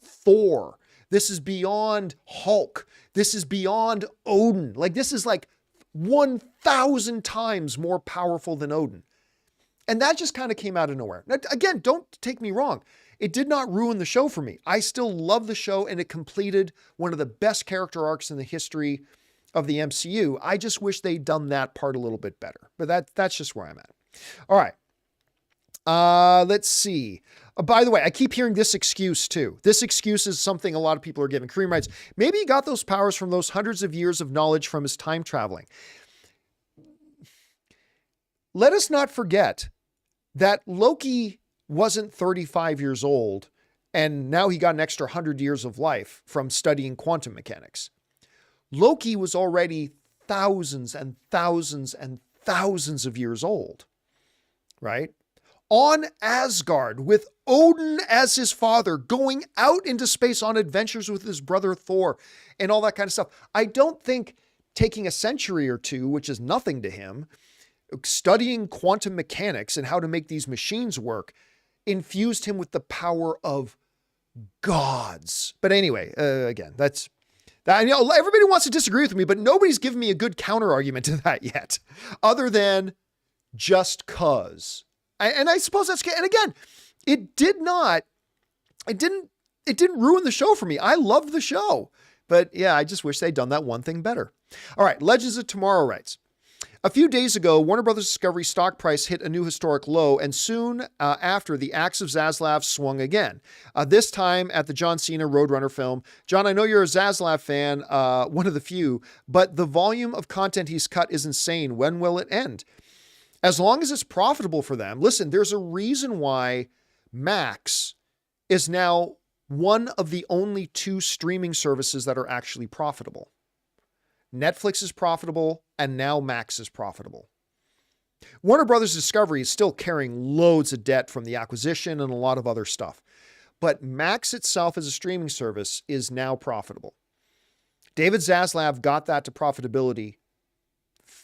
Thor. This is beyond Hulk. This is beyond Odin. Like, this is like 1,000 times more powerful than Odin. And that just kind of came out of nowhere. Now, again, don't take me wrong. It did not ruin the show for me. I still love the show, and it completed one of the best character arcs in the history of the MCU. I just wish they'd done that part a little bit better, but that's just where I'm at. All right. Let's see. By the way, I keep hearing this excuse too. This excuse is something a lot of people are giving. Kareem writes, maybe he got those powers from those hundreds of years of knowledge from his time traveling. Let us not forget that Loki wasn't 35 years old and now he got an extra 100 years of life from studying quantum mechanics. Loki was already thousands and thousands and thousands of years old, right? On Asgard with Odin as his father, going out into space on adventures with his brother Thor and all that kind of stuff. I don't think taking a century or two, which is nothing to him, studying quantum mechanics and how to make these machines work, infused him with the power of gods. But anyway, again, that's that. You know, everybody wants to disagree with me, but nobody's given me a good counter argument to that yet, other than just cause. And I suppose that's, and again, it didn't ruin the show for me. I loved the show, but yeah, I just wish they'd done that one thing better. All right. Legends of Tomorrow writes, a few days ago, Warner Brothers Discovery stock price hit a new historic low, and soon after, the axe of Zaslav swung again, this time at the John Cena Roadrunner film. John, I know you're a Zaslav fan, one of the few, but the volume of content he's cut is insane. When will it end? As long as it's profitable for them. Listen, there's a reason why Max is now one of the only 2 streaming services that are actually profitable. Netflix is profitable, and now Max is profitable. Warner Brothers Discovery is still carrying loads of debt from the acquisition and a lot of other stuff. But Max itself as a streaming service is now profitable. David Zaslav got that to profitability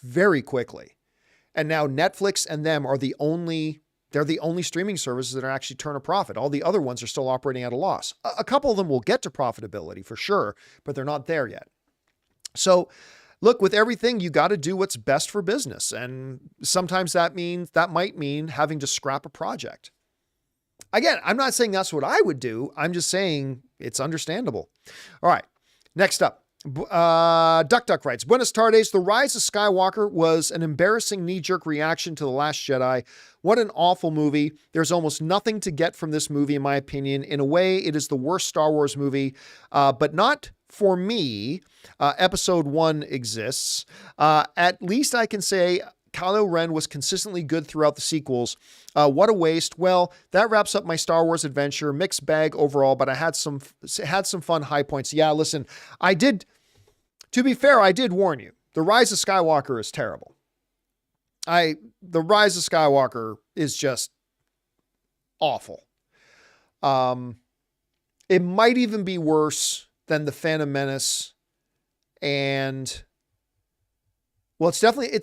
very quickly. And now Netflix and them are they're the only streaming services that are actually turn a profit. All the other ones are still operating at a loss. A couple of them will get to profitability for sure, but they're not there yet. So look, with everything, you got to do what's best for business. And sometimes that might mean having to scrap a project. Again, I'm not saying that's what I would do. I'm just saying it's understandable. All right. Next up, Duck writes, Buenas tardes. The Rise of Skywalker was an embarrassing knee-jerk reaction to The Last Jedi. What an awful movie. There's almost nothing to get from this movie, in my opinion. In a way, it is the worst Star Wars movie, but not for me. Episode 1 exists. At least I can say Kylo Ren was consistently good throughout the sequels. What a waste. Well, that wraps up my Star Wars adventure. Mixed bag overall, but I had some fun high points. Yeah, listen, to be fair, I did warn you. The Rise of Skywalker is terrible. The Rise of Skywalker is just awful. It might even be worse than The Phantom Menace. And well, it's definitely,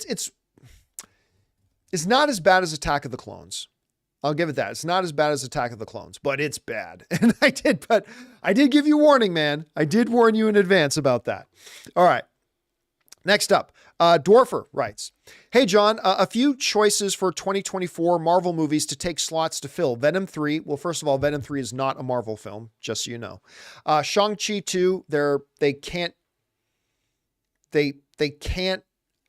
it's not as bad as Attack of the Clones. I'll give it that. It's not as bad as Attack of the Clones, but it's bad. And I did give you warning, man. I did warn you in advance about that. All right. Next up, Dwarfer writes, Hey, John, a few choices for 2024 Marvel movies to take slots to fill. Venom 3. Well, first of all, Venom 3 is not a Marvel film, just so you know. Shang-Chi 2, they can't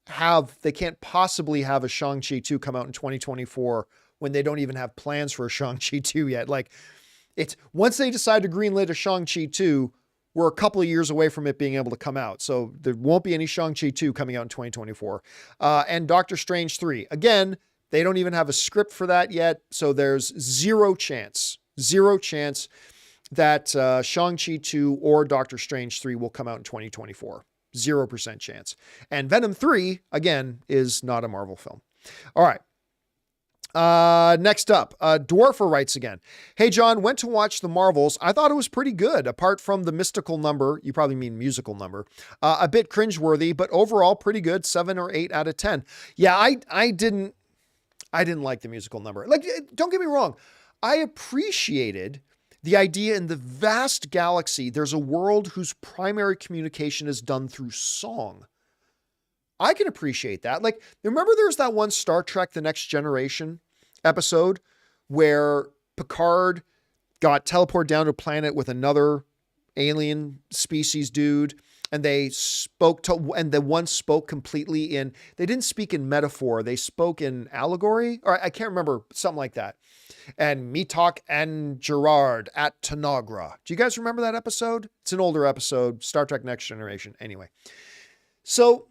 can't possibly have a Shang-Chi 2 come out in 2024 when they don't even have plans for a Shang-Chi 2 yet. Like, it's once they decide to greenlight a Shang-Chi 2, we're a couple of years away from it being able to come out. So there won't be any Shang-Chi 2 coming out in 2024. And Doctor Strange 3. Again, they don't even have a script for that yet. So there's zero chance that Shang-Chi 2 or Doctor Strange 3 will come out in 2024. 0% chance. And Venom 3, again, is not a Marvel film. All right. Next up, Dwarfer writes again. Hey, John, went to watch The Marvels. I thought it was pretty good, apart from the mystical number. You probably mean musical number. A bit cringeworthy, but overall pretty good. 7 or 8 out of 10. Yeah, I didn't like the musical number. Like, don't get me wrong. I appreciated the idea in the vast galaxy, there's a world whose primary communication is done through song. I can appreciate that. Like, remember there's that one Star Trek The Next Generation episode where Picard got teleported down to a planet with another alien species dude, and they spoke to, and the one spoke completely in, they didn't speak in metaphor, they spoke in allegory, or I can't remember, something like that. And Mitok and Gerard at Tanagra. Do you guys remember that episode? It's an older episode, Star Trek Next Generation. Anyway. So,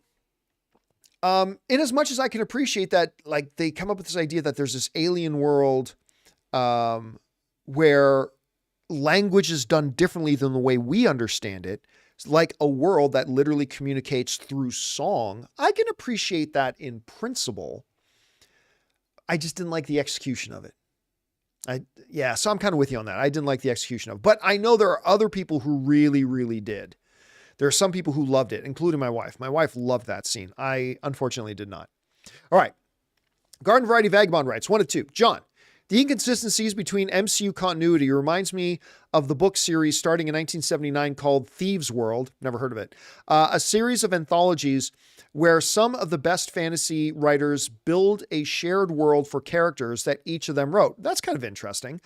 in as much as I can appreciate that, like, they come up with this idea that there's this alien world, where language is done differently than the way we understand it. It's like a world that literally communicates through song. I can appreciate that in principle. I just didn't like the execution of it. So I'm kind of with you on that. I didn't like the execution of it, but I know there are other people who really, really did. There are some people who loved it, including my wife. My wife loved that scene. I unfortunately did not. All right. Garden Variety Vagabond writes, 1 of 2. John, the inconsistencies between MCU continuity reminds me of the book series starting in 1979 called Thieves' World. Never heard of it. A series of anthologies where some of the best fantasy writers build a shared world for characters that each of them wrote. That's kind of interesting.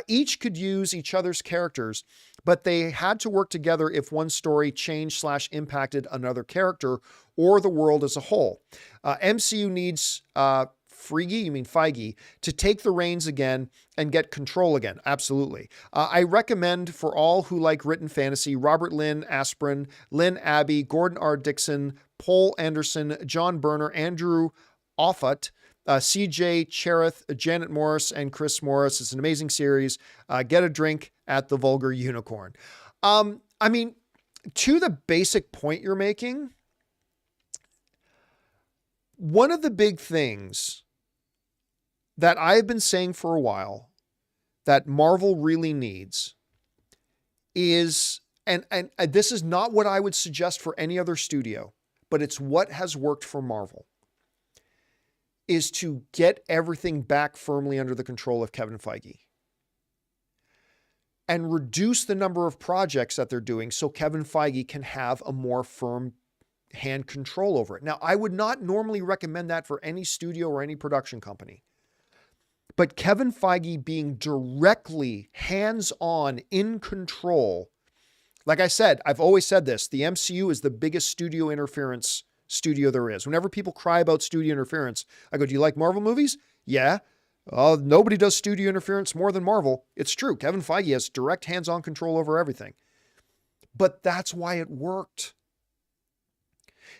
Each could use each other's characters, but they had to work together if one story changed/impacted another character or the world as a whole. MCU needs Feige, to take the reins again and get control again. Absolutely. I recommend for all who like written fantasy, Robert Lynn Asprin, Lynn Abbey, Gordon R. Dixon, Paul Anderson, John Berner, Andrew Offutt, CJ Cherith, Janet Morris, and Chris Morris. It's an amazing series. Get a drink at the Vulgar Unicorn. I mean, to the basic point you're making, one of the big things that I've been saying for a while that Marvel really needs is, and this is not what I would suggest for any other studio, but it's what has worked for Marvel, is to get everything back firmly under the control of Kevin Feige and reduce the number of projects that they're doing so Kevin Feige can have a more firm hand control over it. Now, I would not normally recommend that for any studio or any production company. But Kevin Feige being directly hands-on in control, like I said, I've always said this, the MCU is the biggest studio interference studio there is. Whenever people cry about studio interference, I go, do you like Marvel movies? Yeah. Nobody does studio interference more than Marvel. It's true. Kevin Feige has direct hands-on control over everything. But that's why it worked.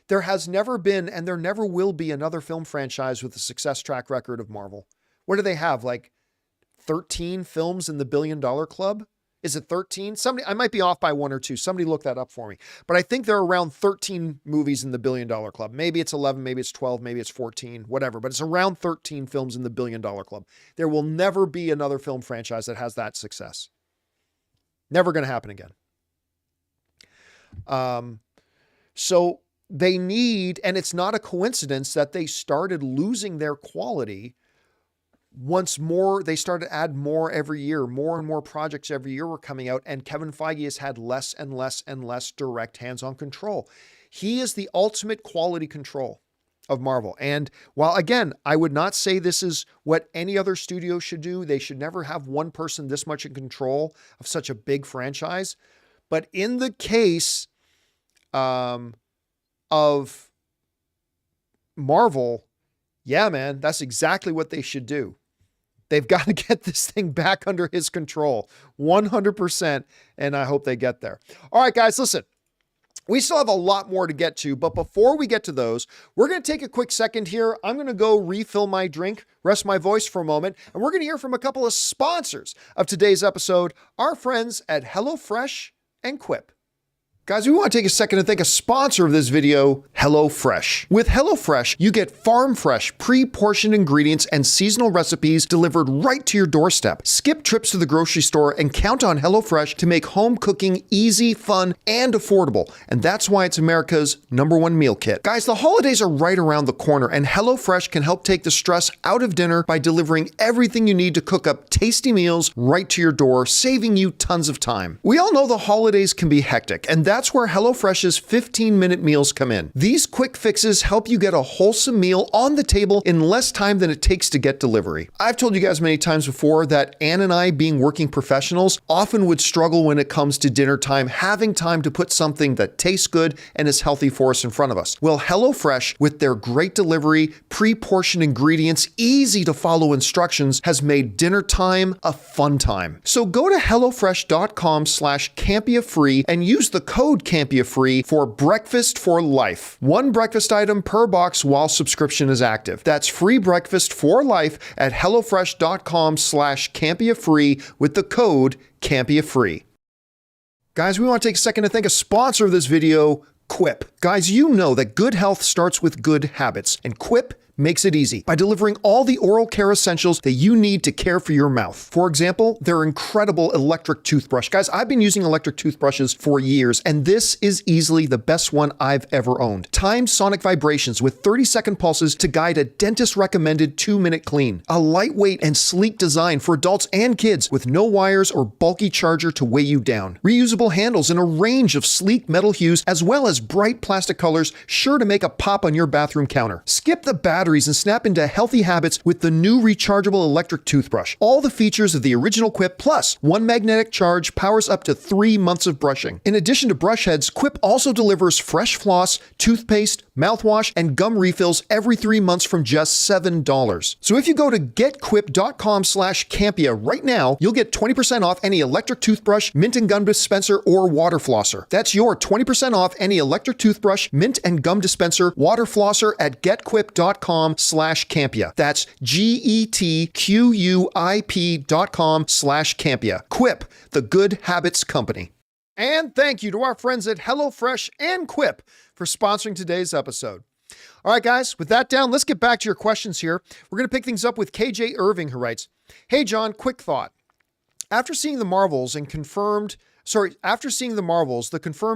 There has never been, and there never will be, another film franchise with a success track record of Marvel. What do they have? Like 13 films in the $1 billion club? Is it 13? I might be off by 1 or 2. Somebody look that up for me. But I think there are around 13 movies in the $1 billion club. Maybe it's 11, maybe it's 12, maybe it's 14, whatever. But it's around 13 films in the $1 billion club. There will never be another film franchise that has that success. Never going to happen again. So they need, and it's not a coincidence that they started losing their quality once more. They started to add more every year. More and more projects every year were coming out, and Kevin Feige has had less and less and less direct hands-on control. He is the ultimate quality control of Marvel. And while, again, I would not say this is what any other studio should do, they should never have one person this much in control of such a big franchise. But in the case of Marvel, yeah, man, that's exactly what they should do. They've got to get this thing back under his control 100%. And I hope they get there. All right, guys, listen. We still have a lot more to get to, but before we get to those, we're going to take a quick second here. I'm going to go refill my drink, rest my voice for a moment, and we're going to hear from a couple of sponsors of today's episode, our friends at HelloFresh and Quip. Guys, we want to take a second to thank a sponsor of this video, HelloFresh. With HelloFresh, you get farm-fresh, pre-portioned ingredients and seasonal recipes delivered right to your doorstep. Skip trips to the grocery store and count on HelloFresh to make home cooking easy, fun, and affordable. And that's why it's America's #1 meal kit. Guys, the holidays are right around the corner, and HelloFresh can help take the stress out of dinner by delivering everything you need to cook up tasty meals right to your door, saving you tons of time. We all know the holidays can be hectic, and that's where HelloFresh's 15-minute meals come in. These quick fixes help you get a wholesome meal on the table in less time than it takes to get delivery. I've told you guys many times before that Ann and I, being working professionals, often would struggle when it comes to dinner time, having time to put something that tastes good and is healthy for us in front of us. Well, HelloFresh, with their great delivery, pre-portioned ingredients, easy to follow instructions, has made dinner time a fun time. So go to HelloFresh.com/CampeaFree and use the code CampeaFree for breakfast for life. One breakfast item per box while subscription is active. That's free breakfast for life at HelloFresh.com/CampeaFree with the code CampeaFree. Guys, we want to take a second to thank a sponsor of this video, Quip. Guys, you know that good health starts with good habits, and Quip makes it easy by delivering all the oral care essentials that you need to care for your mouth. For example, their incredible electric toothbrush. Guys, I've been using electric toothbrushes for years, and this is easily the best one I've ever owned. Timed sonic vibrations with 30-second pulses to guide a dentist-recommended 2-minute clean. A lightweight and sleek design for adults and kids with no wires or bulky charger to weigh you down. Reusable handles in a range of sleek metal hues, as well as bright plastic colors, sure to make a pop on your bathroom counter. Skip the batteries and snap into healthy habits with the new rechargeable electric toothbrush. All the features of the original Quip, plus one magnetic charge, powers up to 3 months of brushing. In addition to brush heads, Quip also delivers fresh floss, toothpaste, mouthwash, and gum refills every 3 months from just $7. So if you go to getquip.com/Campea right now, you'll get 20% off any electric toothbrush, mint and gum dispenser, or water flosser. That's your 20% off any electric toothbrush, mint and gum dispenser, water flosser at getquip.com/Campea. That's GETQUIP.com/Campea. Quip, the good habits company. And thank you to our friends at HelloFresh and Quip for sponsoring today's episode. All right, guys, with that down, let's get back to your questions here. We're going to pick things up with KJ Irving, who writes, "Hey, John, quick thought. After seeing the Marvels, the confirmed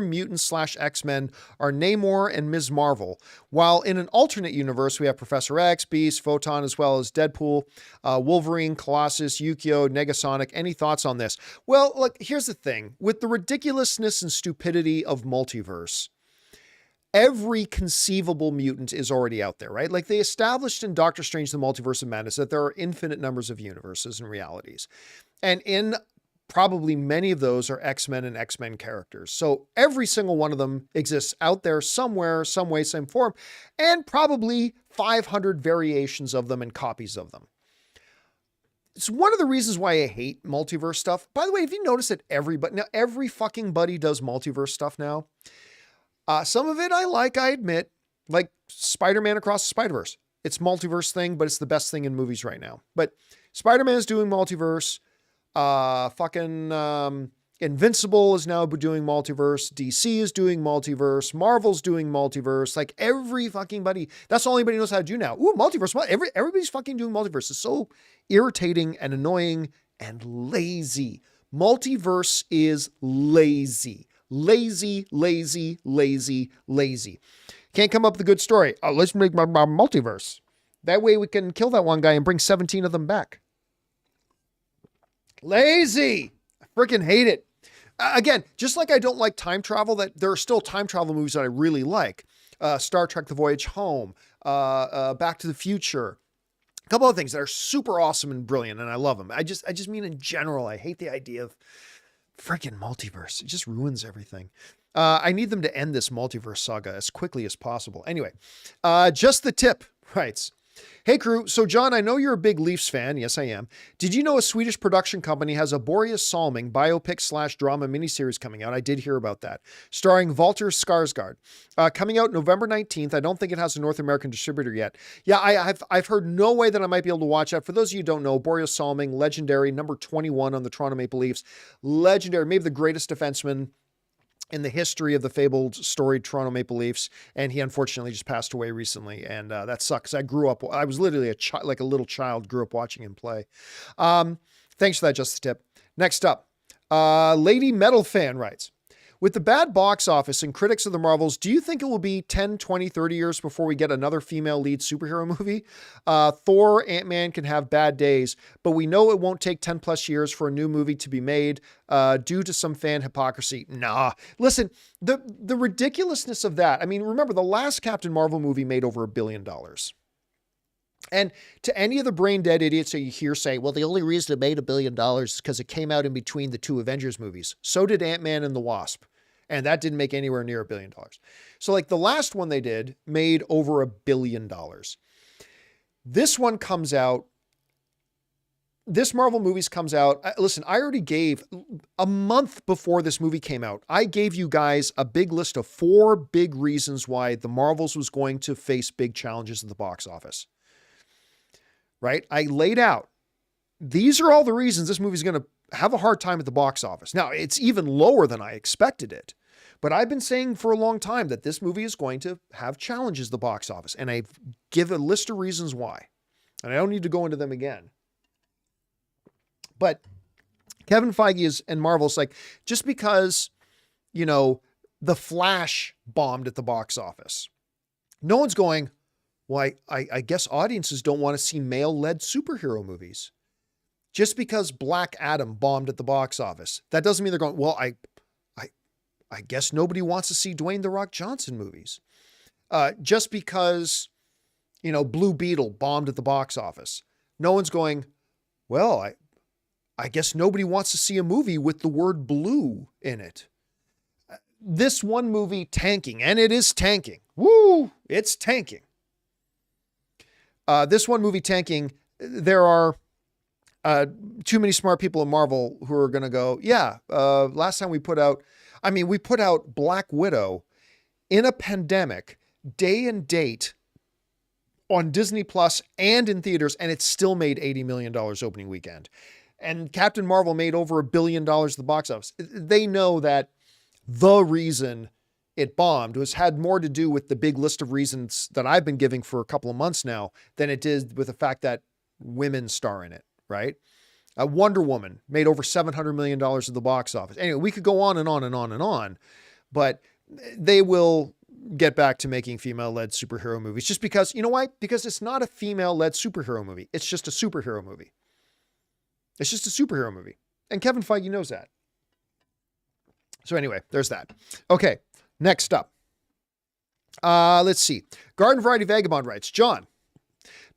mutants/X-Men are Namor and Ms. Marvel, while in an alternate universe, we have Professor X, Beast, Photon, as well as Deadpool, Wolverine, Colossus, Yukio, Negasonic. Any thoughts on this?" Well, look, here's the thing. With the ridiculousness and stupidity of multiverse, every conceivable mutant is already out there, right? Like they established in Doctor Strange, the Multiverse of Madness, that there are infinite numbers of universes and realities. And in probably many of those are X-Men and X-Men characters. So every single one of them exists out there somewhere, some way, same form, and probably 500 variations of them and copies of them. It's one of the reasons why I hate multiverse stuff. By the way, have you noticed that every fucking buddy does multiverse stuff now? Some of it I like, I admit, like Spider-Man Across the Spider-Verse. It's multiverse thing, but it's the best thing in movies right now. But Spider-Man's doing multiverse. Invincible is now doing multiverse. DC is doing multiverse. Marvel's doing multiverse. Like every fucking buddy. That's all anybody knows how to do now. Ooh, multiverse. Everybody's fucking doing multiverse. It's so irritating and annoying and lazy. Multiverse is lazy. Lazy, lazy, lazy, lazy. Can't come up with a good story. Oh, let's make my multiverse. That way we can kill that one guy and bring 17 of them back. Lazy. I freaking hate it. Again, just like I don't like time travel, that there are still time travel movies that I really like. Star Trek: The Voyage Home, Back to the Future. A couple of things that are super awesome and brilliant, and I love them. I just mean in general, I hate the idea of Freaking multiverse. It just ruins everything. I need them to end this multiverse saga as quickly as possible. Anyway, just the tip writes, hey crew, so John, I know you're a big Leafs fan. Yes, I am. Did you know a Swedish production company has a Boreas Salming biopic / drama miniseries coming out? I did hear about that. Starring Walter Skarsgård. Coming out November 19th. I don't think it has a North American distributor yet. Yeah, I've heard no way that I might be able to watch that. For those of you who don't know, Boreas Salming, legendary, number 21 on the Toronto Maple Leafs. Legendary, maybe the greatest defenseman in the history of the fabled, storied Toronto Maple Leafs. And he unfortunately just passed away recently. And that sucks. I was literally like a little child, grew up watching him play. Thanks for that, just the tip. Next up, Lady Metal Fan writes, with the bad box office and critics of the Marvels, do you think it will be 10, 20, 30 years before we get another female lead superhero movie? Thor, Ant-Man can have bad days, but we know it won't take 10 plus years for a new movie to be made due to some fan hypocrisy. Nah, listen, the ridiculousness of that. I mean, remember the last Captain Marvel movie made over $1 billion. And to any of the brain dead idiots that you hear say, well, the only reason it made $1 billion is because it came out in between the two Avengers movies. So did Ant-Man and the Wasp. And that didn't make anywhere near $1 billion. So like the last one they did made over $1 billion. This one comes out. This Marvel movies comes out. Listen, I already gave a month before this movie came out. I gave you guys a big list of 4 big reasons why the Marvels was going to face big challenges at the box office. Right? I laid out. These are all the reasons this movie's going to have a hard time at the box office. Now, it's even lower than I expected it. But I've been saying for a long time that this movie is going to have challenges at the box office. And I give a list of reasons why. And I don't need to go into them again. But Kevin Feige and Marvel's like, just because, you know, The Flash bombed at the box office, no one's going, well, I guess audiences don't want to see male-led superhero movies. Just because Black Adam bombed at the box office, that doesn't mean they're going, well, I guess nobody wants to see Dwayne "The Rock" Johnson movies. Just because, you know, Blue Beetle bombed at the box office, no one's going, well, I guess nobody wants to see a movie with the word blue in it. This one movie tanking, and it is tanking. Woo! It's tanking. This one movie tanking, there are too many smart people in Marvel who are going to go, yeah, last time we put out Black Widow in a pandemic, day and date on Disney Plus and in theaters, and it still made $80 million opening weekend. And Captain Marvel made over $1 billion at the box office. They know that the reason it bombed had more to do with the big list of reasons that I've been giving for a couple of months now than it did with the fact that women star in it, right? Wonder Woman made over $700 million at the box office. Anyway, we could go on and on and on and on, but they will get back to making female-led superhero movies just because, you know why? Because it's not a female-led superhero movie. It's just a superhero movie. It's just a superhero movie. And Kevin Feige knows that. So anyway, there's that. Okay, next up. Let's see. Garden Variety Vagabond writes, John,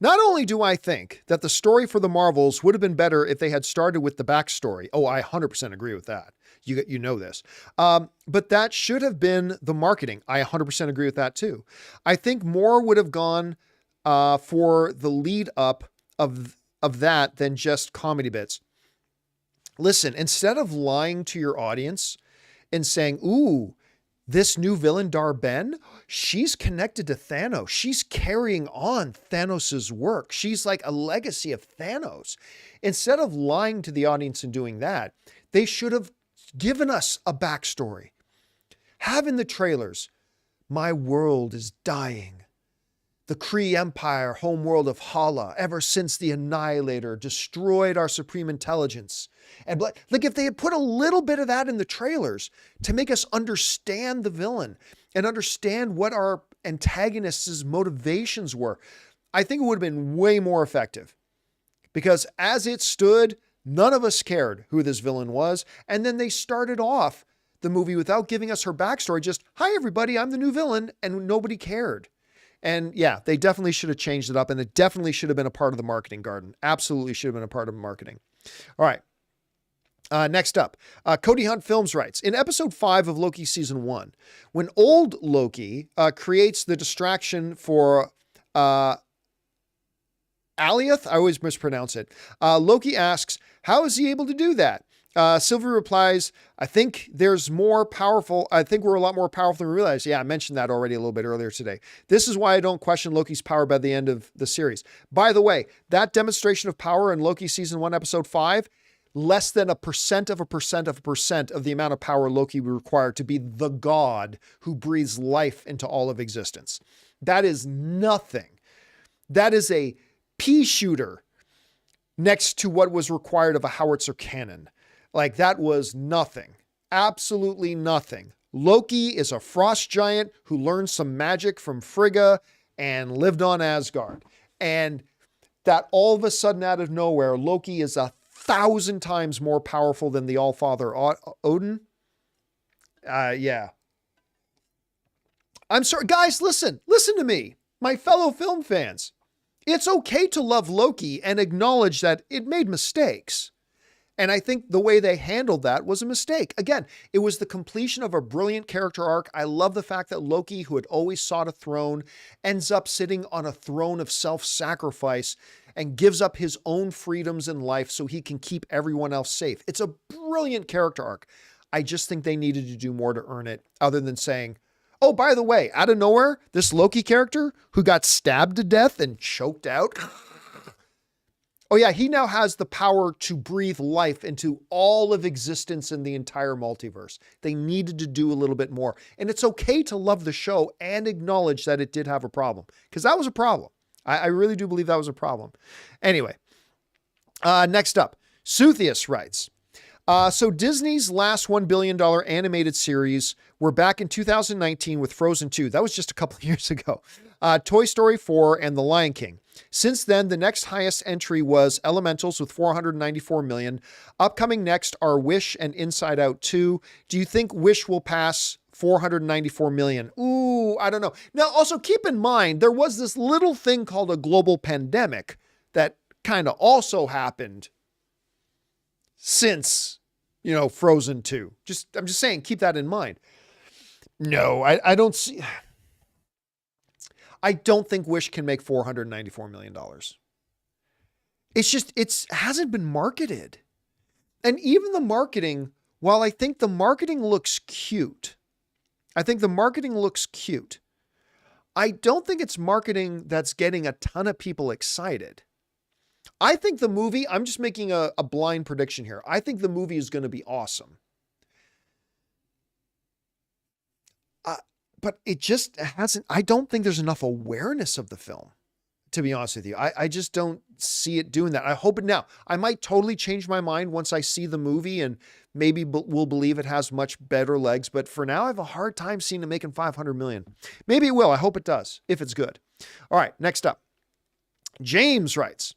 not only do I think that the story for the Marvels would have been better if they had started with the backstory. Oh, I 100% agree with that. You know this. But that should have been the marketing. I 100% agree with that too. I think more would have gone for the lead up of that than just comedy bits. Listen, instead of lying to your audience and saying, ooh, this new villain, Dar-Ben, she's connected to Thanos. She's carrying on Thanos's work. She's like a legacy of Thanos. Instead of lying to the audience and doing that, they should have given us a backstory. Have in the trailers, my world is dying. The Kree Empire, homeworld of Hala, ever since the Annihilator destroyed our supreme intelligence. And like if they had put a little bit of that in the trailers to make us understand the villain and understand what our antagonists' motivations were, I think it would have been way more effective. Because as it stood, none of us cared who this villain was. And then they started off the movie without giving us her backstory. Just, hi everybody, I'm the new villain. And nobody cared. And yeah, they definitely should have changed it up, and it definitely should have been a part of the marketing garden. Absolutely should have been a part of marketing. All right. Next up, Cody Hunt Films writes, in episode 5 of Loki season 1, when old Loki creates the distraction for Aliath, I always mispronounce it, Loki asks, how is he able to do that? Sylvie replies, I think we're a lot more powerful than we realize. Yeah, I mentioned that already a little bit earlier today. This is why I don't question Loki's power by the end of the series. By the way, that demonstration of power in Loki season 1, episode 5, less than 1% of 1% of the amount of power Loki would require to be the god who breathes life into all of existence. That is nothing. That is a pea shooter next to what was required of a howitzer cannon. Like, that was nothing. Absolutely nothing. Loki is a frost giant who learned some magic from Frigga and lived on Asgard. And that all of a sudden, out of nowhere, Loki is 1,000 times more powerful than the Allfather Odin. Yeah. I'm sorry, guys, listen to me, my fellow film fans. It's okay to love Loki and acknowledge that it made mistakes. And I think the way they handled that was a mistake. Again, it was the completion of a brilliant character arc. I love the fact that Loki, who had always sought a throne, ends up sitting on a throne of self-sacrifice and gives up his own freedoms in life so he can keep everyone else safe. It's a brilliant character arc. I just think they needed to do more to earn it, other than saying, oh, by the way, out of nowhere, this Loki character who got stabbed to death and choked out, oh yeah, he now has the power to breathe life into all of existence in the entire multiverse. They needed to do a little bit more. And it's okay to love the show and acknowledge that it did have a problem, because that was a problem. I really do believe that was a problem. Anyway, next up, Suthius writes, so Disney's last $1 billion animated series, we're back in 2019 with Frozen 2. That was just a couple of years ago. Toy Story 4 and The Lion King. Since then, the next highest entry was Elementals with $494 million. Upcoming next are Wish and Inside Out 2. Do you think Wish will pass $494 million? Ooh, I don't know. Now, also keep in mind, there was this little thing called a global pandemic that kind of also happened since, Frozen 2. I'm just saying, keep that in mind. No, I don't see. I don't think Wish can make $494 million. It hasn't been marketed. And even the marketing, while I think the marketing looks cute, I don't think it's marketing that's getting a ton of people excited. I think the movie, I'm just making a blind prediction here. I think the movie is going to be awesome. But it just hasn't, I don't think there's enough awareness of the film, to be honest with you. I just don't see it doing that. I hope it now. I might totally change my mind once I see the movie and maybe we'll believe it has much better legs. But for now, I have a hard time seeing it making $500 million. Maybe it will. I hope it does, if it's good. All right, next up. James writes,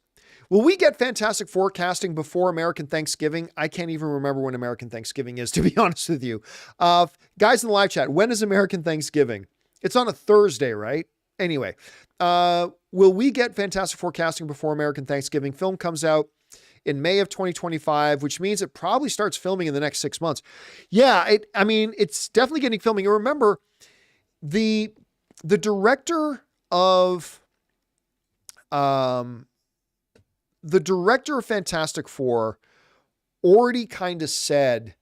will we get Fantastic Four casting before American Thanksgiving? I can't even remember when American Thanksgiving is, to be honest with you. Guys in the live chat, when is American Thanksgiving? It's on a Thursday, right? Anyway, will we get Fantastic Four casting before American Thanksgiving? Film comes out in May of 2025, which means it probably starts filming in the next 6 months. Yeah, it's definitely getting filming. And remember, the director of Fantastic Four already kind of said,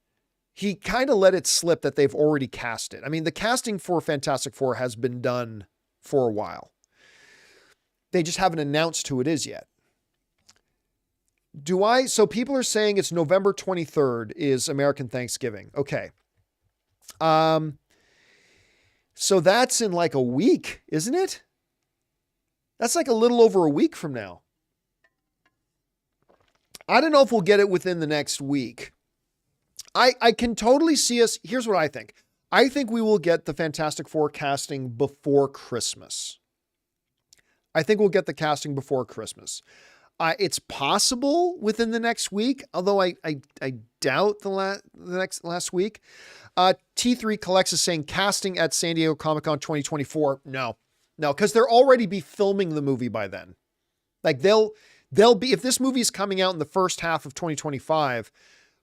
he kind of let it slip that they've already cast it. I mean, the casting for Fantastic Four has been done for a while. They just haven't announced who it is yet. So people are saying it's November 23rd is American Thanksgiving. Okay. So that's in like a week, isn't it? That's like a little over a week from now. I don't know if we'll get it within the next week. I can totally see us. Here's what I think. I think we will get the Fantastic Four casting before Christmas. I think we'll get the casting before Christmas. It's possible within the next week, although I doubt the last week. T3 Collects is saying casting at San Diego Comic-Con 2024. No, because they'll already be filming the movie by then. Like they'll be, if this movie is coming out in the first half of 2025,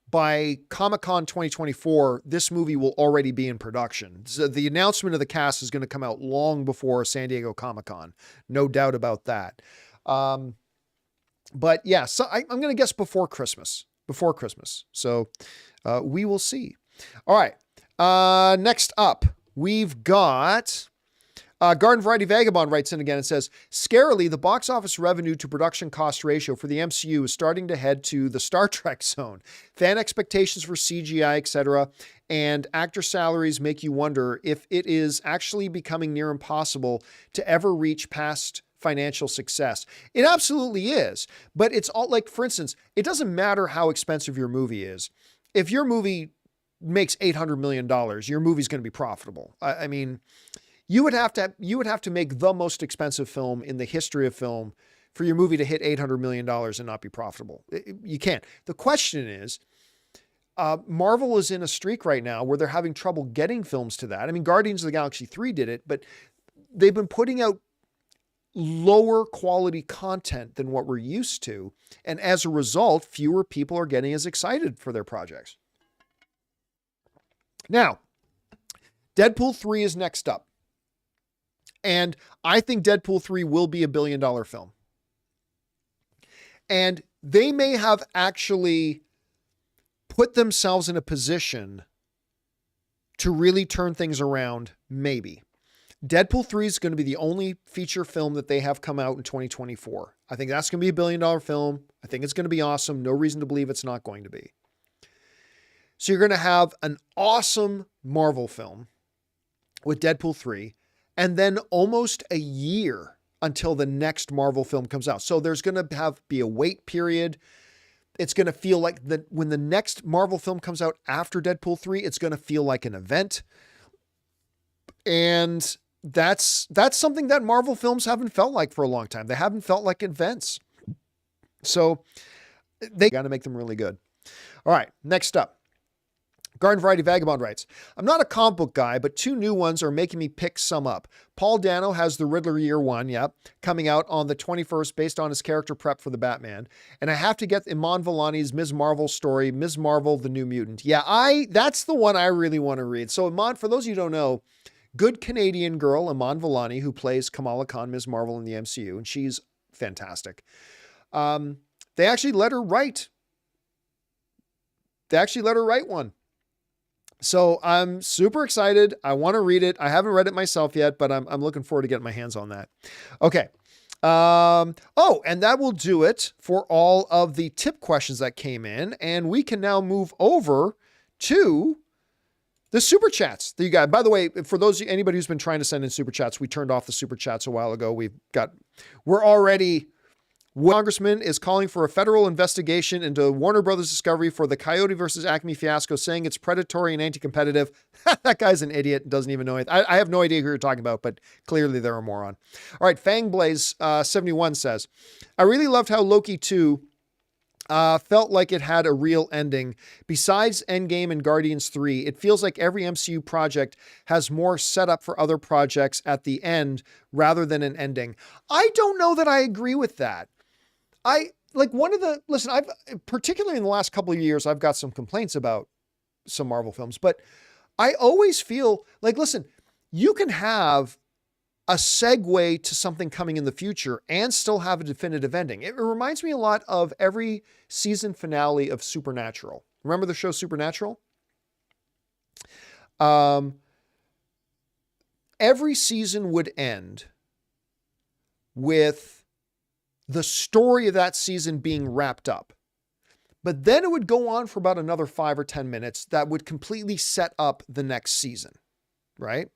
by Comic-Con 2024, this movie will already be in production. So the announcement of the cast is going to come out long before San Diego Comic-Con. No doubt about that. But yeah, so I'm going to guess before Christmas. Before Christmas. So we will see. All right. Next up, we've got Garden Variety Vagabond writes in again and says, scarily, the box office revenue to production cost ratio for the MCU is starting to head to the Star Trek zone. Fan expectations for CGI, etc., and actor salaries make you wonder if it is actually becoming near impossible to ever reach past financial success. It absolutely is. But it's all like, for instance, it doesn't matter how expensive your movie is. If your movie makes $800 million, your movie's going to be profitable. I mean, you would have to make the most expensive film in the history of film for your movie to hit $800 million and not be profitable. You can't. The question is, Marvel is in a streak right now where they're having trouble getting films to that. I mean, Guardians of the Galaxy 3 did it, but they've been putting out lower quality content than what we're used to. And as a result, fewer people are getting as excited for their projects. Now, Deadpool 3 is next up. And I think Deadpool 3 will be $1 billion film. And they may have actually put themselves in a position to really turn things around, maybe. Deadpool 3 is going to be the only feature film that they have come out in 2024. I think that's going to be $1 billion film. I think it's going to be awesome. No reason to believe it's not going to be. So you're going to have an awesome Marvel film with Deadpool 3, and then almost a year until the next Marvel film comes out. So there's going to be a wait period. It's going to feel like when the next Marvel film comes out after Deadpool 3, it's going to feel like an event. And that's something that Marvel films haven't felt like for a long time. They haven't felt like events. So they got to make them really good. All right, next up. Garden Variety Vagabond writes, I'm not a comic book guy, but two new ones are making me pick some up. Paul Dano has The Riddler Year One, coming out on the 21st based on his character prep for the Batman. And I have to get Iman Vellani's Ms. Marvel story, Ms. Marvel, the New Mutant. Yeah, that's the one I really want to read. So Iman, for those of you who don't know, good Canadian girl, Iman Vellani, who plays Kamala Khan, Ms. Marvel in the MCU, and she's fantastic. They actually let her write. One. So I'm super excited. I want to read it. I haven't read it myself yet, but I'm looking forward to getting my hands on that. Okay. And that will do it for all of the tip questions that came in. And we can now move over to the super chats that you got. By the way, for anybody who's been trying to send in super chats, we turned off the super chats a while ago. Congressman is calling for a federal investigation into Warner Brothers Discovery for the Coyote versus Acme fiasco, saying it's predatory and anti-competitive. That guy's an idiot and doesn't even know it. I have no idea who you're talking about, but clearly they're a moron. All right, Fangblaze 71 says, I really loved how Loki 2 felt like it had a real ending. Besides Endgame and Guardians 3, it feels like every MCU project has more setup for other projects at the end rather than an ending. I don't know that I agree with that. I've particularly in the last couple of years, I've got some complaints about some Marvel films, but I always feel like, listen, you can have a segue to something coming in the future and still have a definitive ending. It reminds me a lot of every season finale of Supernatural. Remember the show Supernatural? Every season would end with the story of that season being wrapped up. But then it would go on for about another 5 or 10 minutes that would completely set up the next season, right?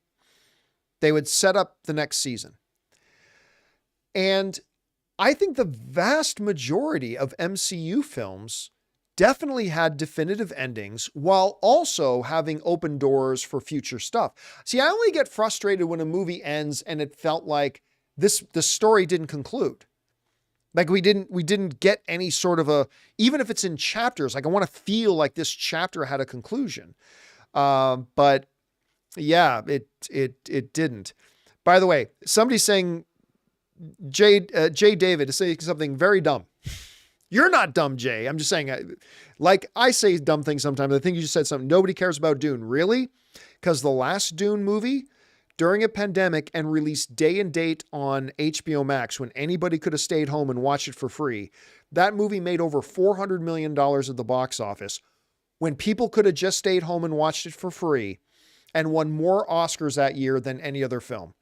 They would set up the next season. And I think the vast majority of MCU films definitely had definitive endings while also having open doors for future stuff. See, I only get frustrated when a movie ends and it felt like the story didn't conclude. Like we didn't get any sort of even if it's in chapters, like I want to feel like this chapter had a conclusion. But yeah, it didn't. By the way, somebody's saying, Jay David is saying something very dumb. You're not dumb, Jay. I'm just saying, like I say dumb things sometimes. I think you just said something. Nobody cares about Dune. Really? Because the last Dune movie, during a pandemic and released day and date on HBO Max when anybody could have stayed home and watched it for free, that movie made over $400 million at the box office when people could have just stayed home and watched it for free, and won more Oscars that year than any other film.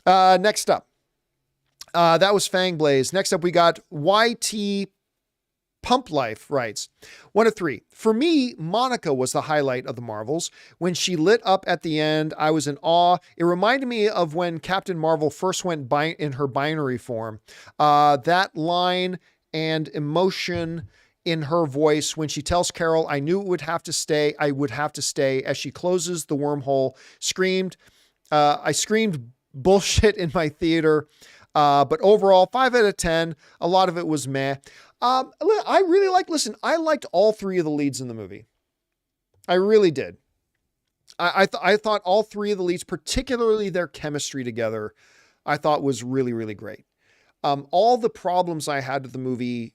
Next up. That was Fangblaze. Next up, we got YT Pump Life writes, 1 of 3. For me, Monica was the highlight of the Marvels. When she lit up at the end, I was in awe. It reminded me of when Captain Marvel first went in her binary form. That line and emotion in her voice when she tells Carol, I knew it would have to stay. I would have to stay. As she closes the wormhole, I screamed bullshit in my theater. But overall, 5 out of 10. A lot of it was meh. I liked all 3 of the leads in the movie. I really did. I thought all 3 of the leads, particularly their chemistry together, I thought was really, really great. All the problems I had with the movie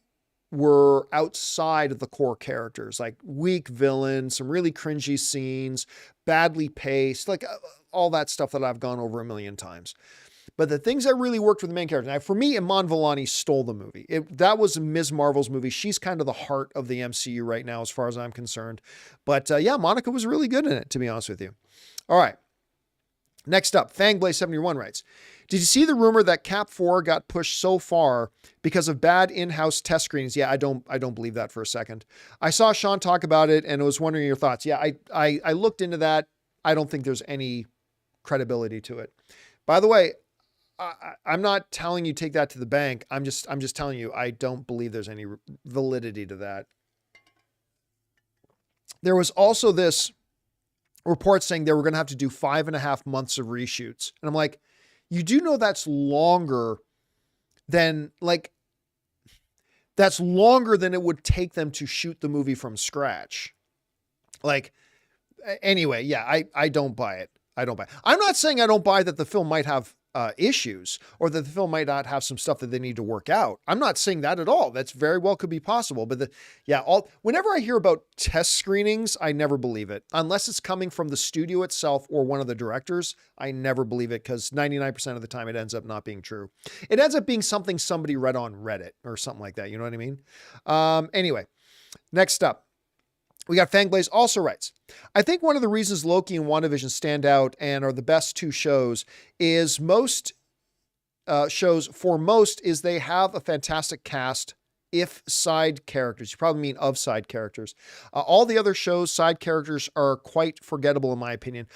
were outside of the core characters, like weak villains, some really cringy scenes, badly paced, like all that stuff that I've gone over a million times. But the things that really worked for the main character, now for me, Iman Vellani stole the movie. That was Ms. Marvel's movie. She's kind of the heart of the MCU right now, as far as I'm concerned. But yeah, Monica was really good in it, to be honest with you. All right. Next up, Fangblaze71 writes, did you see the rumor that Cap 4 got pushed so far because of bad in-house test screenings? Yeah, I don't believe that for a second. I saw Sean talk about it and I was wondering your thoughts. Yeah, I looked into that. I don't think there's any credibility to it. By the way, I'm not telling you take that to the bank. I'm just telling you, I don't believe there's any validity to that. There was also this report saying they were going to have to do 5.5 months of reshoots. And I'm like, you do know that's longer than it would take them to shoot the movie from scratch. Like, anyway, yeah, I don't buy it. I'm not saying I don't buy that the film might have issues or that the film might not have some stuff that they need to work out. I'm not saying that at all. That's very well could be possible. But whenever I hear about test screenings, I never believe it unless it's coming from the studio itself or one of the directors. I never believe it because 99% of the time it ends up not being true. It ends up being something somebody read on Reddit or something like that. You know what I mean? Anyway, next up. We got Fangblaze also writes, I think one of the reasons Loki and WandaVision stand out and are the best 2 shows is most is they have a fantastic cast, if side characters. You probably mean of side characters. All the other shows, side characters are quite forgettable in my opinion.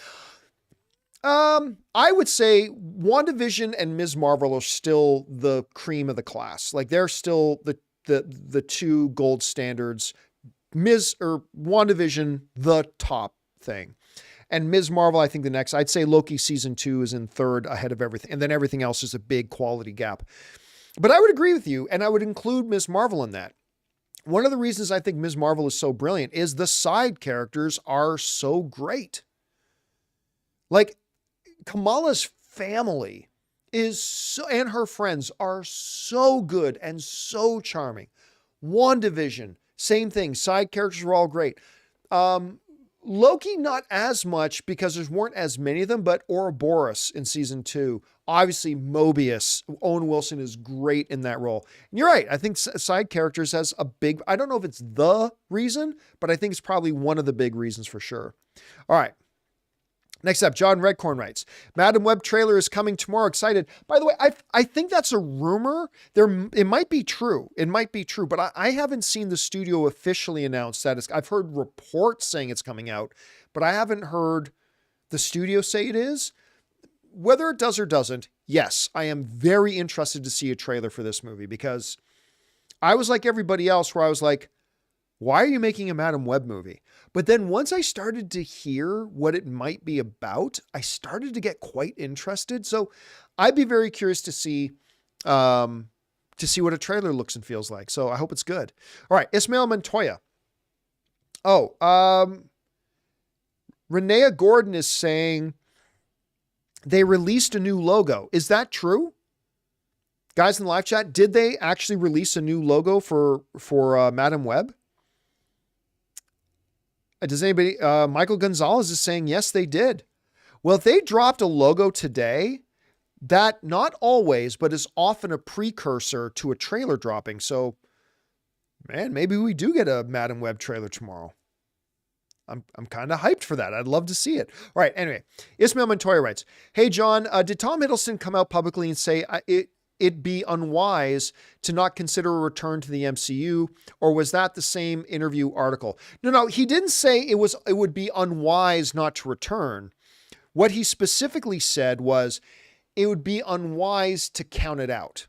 I would say WandaVision and Ms. Marvel are still the cream of the class. Like they're still the 2 gold standards. WandaVision, the top thing. And Ms. Marvel, I think the next, I'd say Loki season 2 is in 3rd ahead of everything. And then everything else is a big quality gap. But I would agree with you. And I would include Ms. Marvel in that. One of the reasons I think Ms. Marvel is so brilliant is the side characters are so great. Like Kamala's family and her friends are so good and so charming. WandaVision, same thing. Side characters were all great. Loki, not as much because there weren't as many of them, but Ouroboros in season 2. Obviously, Mobius. Owen Wilson is great in that role. And you're right. I think side characters has a big, I don't know if it's the reason, but I think it's probably one of the big reasons for sure. All right. Next up, John Redcorn writes, Madam Web trailer is coming tomorrow. Excited. By the way, I think that's a rumor. It might be true. But I haven't seen the studio officially announce that. I've heard reports saying it's coming out, but I haven't heard the studio say it is. Whether it does or doesn't, yes, I am very interested to see a trailer for this movie because I was like everybody else where I was like, why are you making a Madam Web movie? But then once I started to hear what it might be about, I started to get quite interested. So I'd be very curious to see what a trailer looks and feels like. So I hope it's good. All right. Ismail Montoya. Renea Gordon is saying they released a new logo. Is that true? Guys in the live chat, did they actually release a new logo for Madam Web? Does anybody, Michael Gonzalez is saying, yes, they did. Well, if they dropped a logo today, that not always, but is often a precursor to a trailer dropping. So, man, maybe we do get a Madam Web trailer tomorrow. I'm kind of hyped for that. I'd love to see it. All right. Anyway, Ismail Montoya writes, hey, John, did Tom Hiddleston come out publicly and say it'd be unwise to not consider a return to the MCU, or was that the same interview article? No, he didn't say it would be unwise not to return. What he specifically said was it would be unwise to count it out.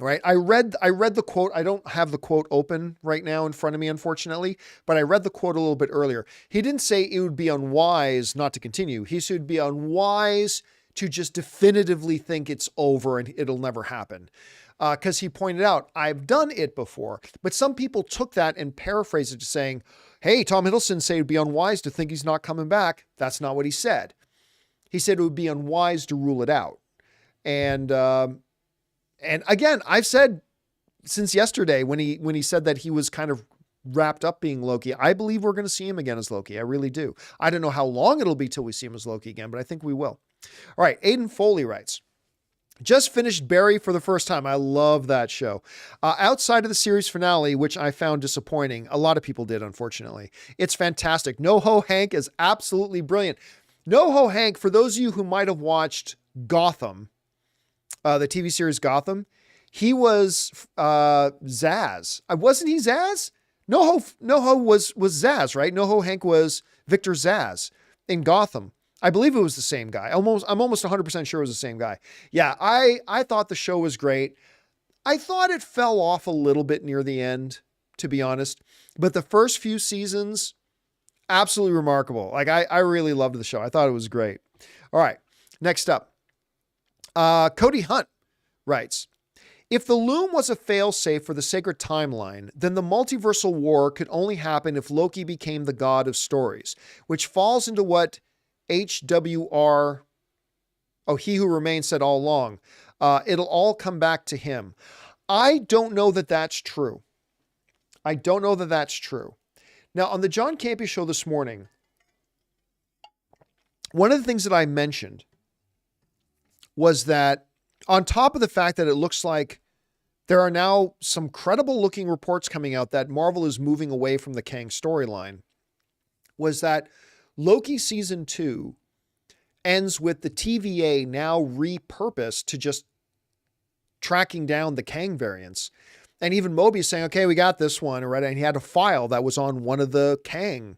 Right? I read the quote. I don't have the quote open right now in front of me, unfortunately, but I read the quote a little bit earlier. He didn't say it would be unwise not to continue. He said it would be unwise to just definitively think it's over and it'll never happen. Because he pointed out, I've done it before, but some people took that and paraphrased it to saying, hey, Tom Hiddleston said it'd be unwise to think he's not coming back. That's not what he said. He said it would be unwise to rule it out. And again, I've said since yesterday when he said that he was kind of wrapped up being Loki, I believe we're going to see him again as Loki. I really do. I don't know how long it'll be till we see him as Loki again, but I think we will. All right. Aiden Foley writes, just finished Barry for the first time. I love that show. Outside of the series finale, which I found disappointing. A lot of people did, unfortunately. It's fantastic. NoHo Hank is absolutely brilliant. NoHo Hank, for those of you who might have watched Gotham, the TV series Gotham, he was Zaz. Wasn't he Zaz? NoHo was Zaz, right? NoHo Hank was Victor Zaz in Gotham. I believe it was the same guy. I'm almost 100% sure it was the same guy. Yeah, I thought the show was great. I thought it fell off a little bit near the end, to be honest. But the first few seasons, absolutely remarkable. Like I really loved the show. I thought it was great. All right, next up. Cody Hunt writes, if the loom was a failsafe for the sacred timeline, then the multiversal war could only happen if Loki became the god of stories, which falls into what HWR, He Who Remains, said all along. It'll all come back to him. I don't know that that's true. Now, on the John Campea Show this morning, one of the things that I mentioned was that on top of the fact that it looks like there are now some credible looking reports coming out that Marvel is moving away from the Kang storyline, was that Loki season 2 ends with the TVA now repurposed to just tracking down the Kang variants. And even Mobius saying, okay, we got this one, right? And he had a file that was on one of the Kang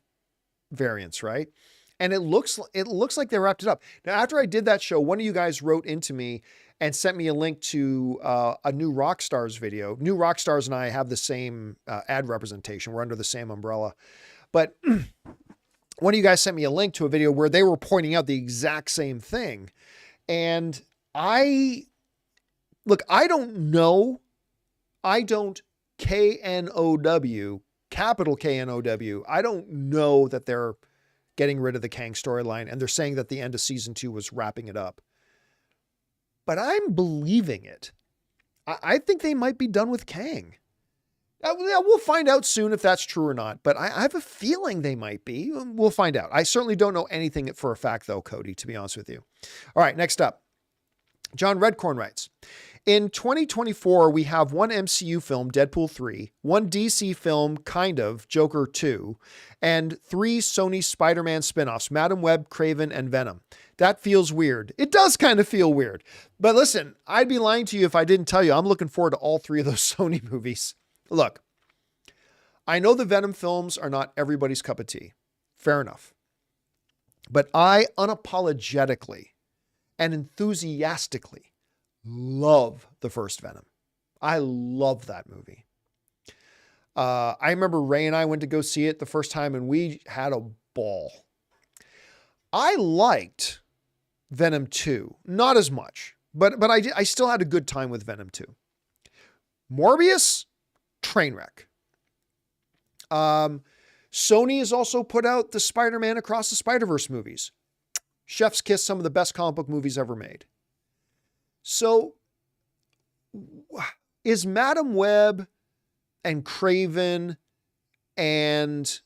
variants, right? And it looks like they wrapped it up. Now, after I did that show, one of you guys wrote into me and sent me a link to a New Rockstars video. New Rockstars and I have the same ad representation. We're under the same umbrella. But one of you guys sent me a link to a video where they were pointing out the exact same thing. And I don't know. I don't KNOW, capital KNOW. I don't know that they're getting rid of the Kang storyline, and they're saying that the end of season 2 was wrapping it up. But I'm believing it. I think they might be done with Kang. We'll find out soon if that's true or not, but I have a feeling they might be. We'll find out. I certainly don't know anything for a fact, though, Cody, to be honest with you. All right, next up. John Redcorn writes, in 2024, we have one MCU film, Deadpool 3, one DC film, kind of, Joker 2, and 3 Sony Spider-Man spinoffs, Madam Web, Kraven, and Venom. That feels weird. It does kind of feel weird. But listen, I'd be lying to you if I didn't tell you I'm looking forward to all 3 of those Sony movies. Look, I know the Venom films are not everybody's cup of tea. Fair enough. But I unapologetically and enthusiastically love the first Venom. I love that movie. I remember Ray and I went to go see it the first time and we had a ball. I liked Venom 2, not as much, but I still had a good time with Venom 2. Morbius, train wreck. Sony has also put out the Spider-Man Across the Spider-Verse movies. Chef's kiss, some of the best comic book movies ever made. So is Madam Web and Kraven and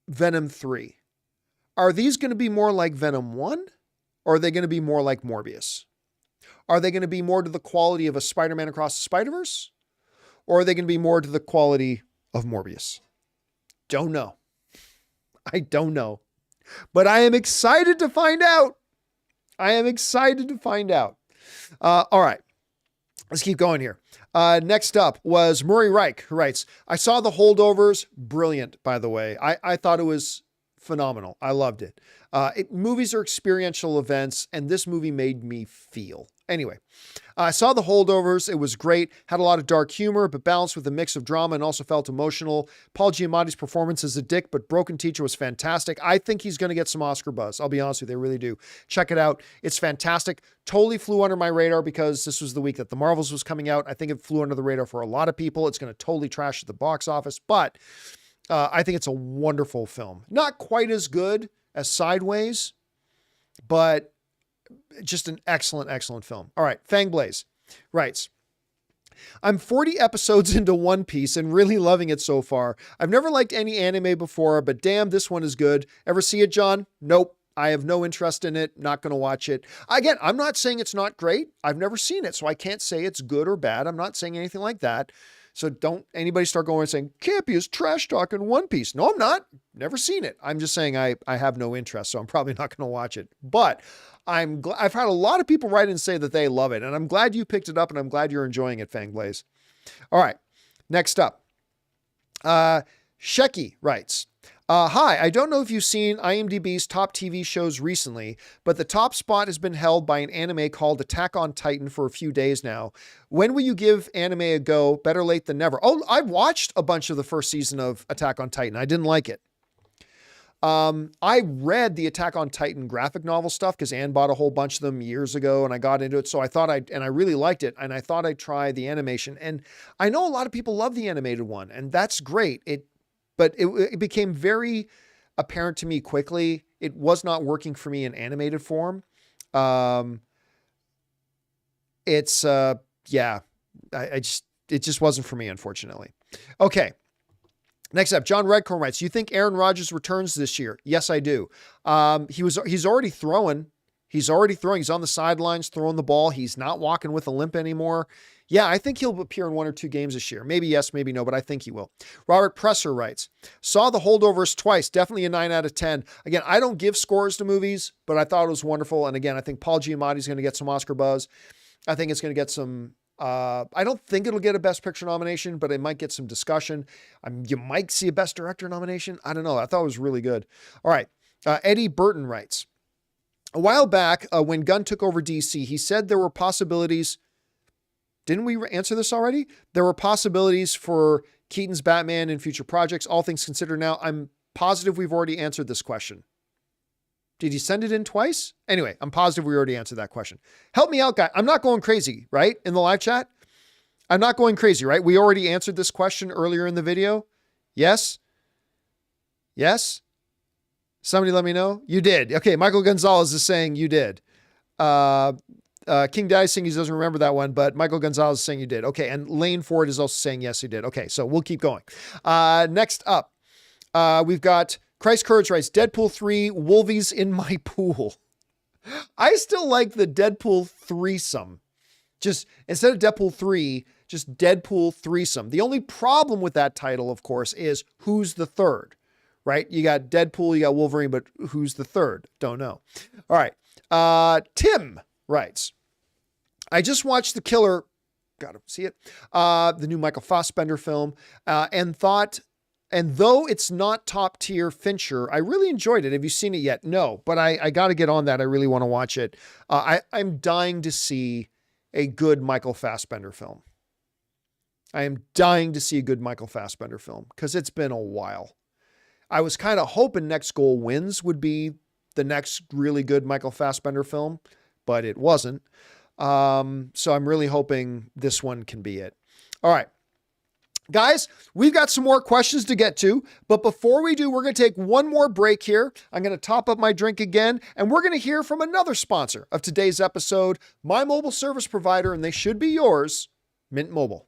Venom 3, are these going to be more like Venom 1? Or are they going to be more like Morbius? Are they going to be more to the quality of a Spider-Man Across the Spider-Verse? Or are they going to be more to the quality of Morbius? Don't know. I don't know. But I am excited to find out. I am excited to find out. All right. Let's keep going here. Next up was Murray Reich, who writes, I saw The Holdovers. Brilliant, by the way. I thought it was phenomenal. I loved it. Movies are experiential events, and this movie made me feel. Anyway, I saw The Holdovers. It was great. Had a lot of dark humor, but balanced with a mix of drama and also felt emotional. Paul Giamatti's performance as a dick, but broken teacher was fantastic. I think he's going to get some Oscar buzz. I'll be honest with you. I really do. Check it out. It's fantastic. Totally flew under my radar because this was the week that The Marvels was coming out. I think it flew under the radar for a lot of people. It's going to totally trash at the box office, but I think it's a wonderful film. Not quite as good as Sideways, but just an excellent, excellent film. All right. Fangblaze writes, I'm 40 episodes into One Piece and really loving it so far. I've never liked any anime before, but damn, this one is good. Ever see it, John? Nope. I have no interest in it. Not going to watch it. Again, I'm not saying it's not great. I've never seen it, so I can't say it's good or bad. I'm not saying anything like that. So don't anybody start going and saying, Campea is trash talking One Piece. No, I'm not. Never seen it. I'm just saying I have no interest, so I'm probably not going to watch it. But I've had a lot of people write and say that they love it, and I'm glad you picked it up, and I'm glad you're enjoying it, Fangblaze. All right, next up. Shecky writes, hi, I don't know if you've seen IMDb's top TV shows recently, but the top spot has been held by an anime called Attack on Titan for a few days now. When will you give anime a go? Better late than never. Oh, I watched a bunch of the first season of Attack on Titan. I didn't like it. I read the Attack on Titan graphic novel stuff because Anne bought a whole bunch of them years ago and I got into it. So I thought I really liked it and I thought I'd try the animation. And I know a lot of people love the animated one and that's great. But it became very apparent to me quickly. It was not working for me in animated form. It just wasn't for me, unfortunately. Okay. Next up, John Redcorn writes, you think Aaron Rodgers returns this year? Yes, I do. He's already throwing. He's on the sidelines throwing the ball. He's not walking with a limp anymore. Yeah, I think he'll appear in 1 or 2 games this year. Maybe yes, maybe no, but I think he will. Robert Presser writes, saw The Holdovers twice, definitely a 9 out of 10. Again, I don't give scores to movies, but I thought it was wonderful. And again, I think Paul Giamatti's going to get some Oscar buzz. I think it's going to get some, I don't think it'll get a Best Picture nomination, but it might get some discussion. You might see a Best Director nomination. I don't know. I thought it was really good. All right. Eddie Burton writes, a while back when Gunn took over DC, he said there were possibilities. Didn't we answer this already? There were possibilities for Keaton's Batman in future projects. All things considered now, I'm positive we've already answered this question. Did you send it in twice? Anyway, I'm positive we already answered that question. Help me out, guy. I'm not going crazy, right? In the live chat? I'm not going crazy, right? We already answered this question earlier in the video. Yes? Yes? Somebody let me know. You did. Okay. Michael Gonzalez is saying you did. King Daddy saying he doesn't remember that one, but Michael Gonzalez is saying you did. Okay. And Lane Ford is also saying, yes, he did. Okay. So we'll keep going. Next up, we've got Christ Courage writes, Deadpool 3, Wolvies in my pool. I still like the Deadpool threesome. Just instead of Deadpool 3, just Deadpool threesome. The only problem with that title, of course, is who's the third, right? You got Deadpool, you got Wolverine, but who's the third? Don't know. All right. Tim writes, I just watched The Killer. Got to see it. The new Michael Fassbender film, and though it's not top tier Fincher, I really enjoyed it. Have you seen it yet? No, but I got to get on that. I really want to watch it. I'm dying to see a good Michael Fassbender film. I am dying to see a good Michael Fassbender film because it's been a while. I was kind of hoping Next Goal Wins would be the next really good Michael Fassbender film, but it wasn't. So I'm really hoping this one can be it. All right. Guys, we've got some more questions to get to, but before we do, we're going to take one more break here. I'm going to top up my drink again, and we're going to hear from another sponsor of today's episode, my mobile service provider, and they should be yours, Mint Mobile.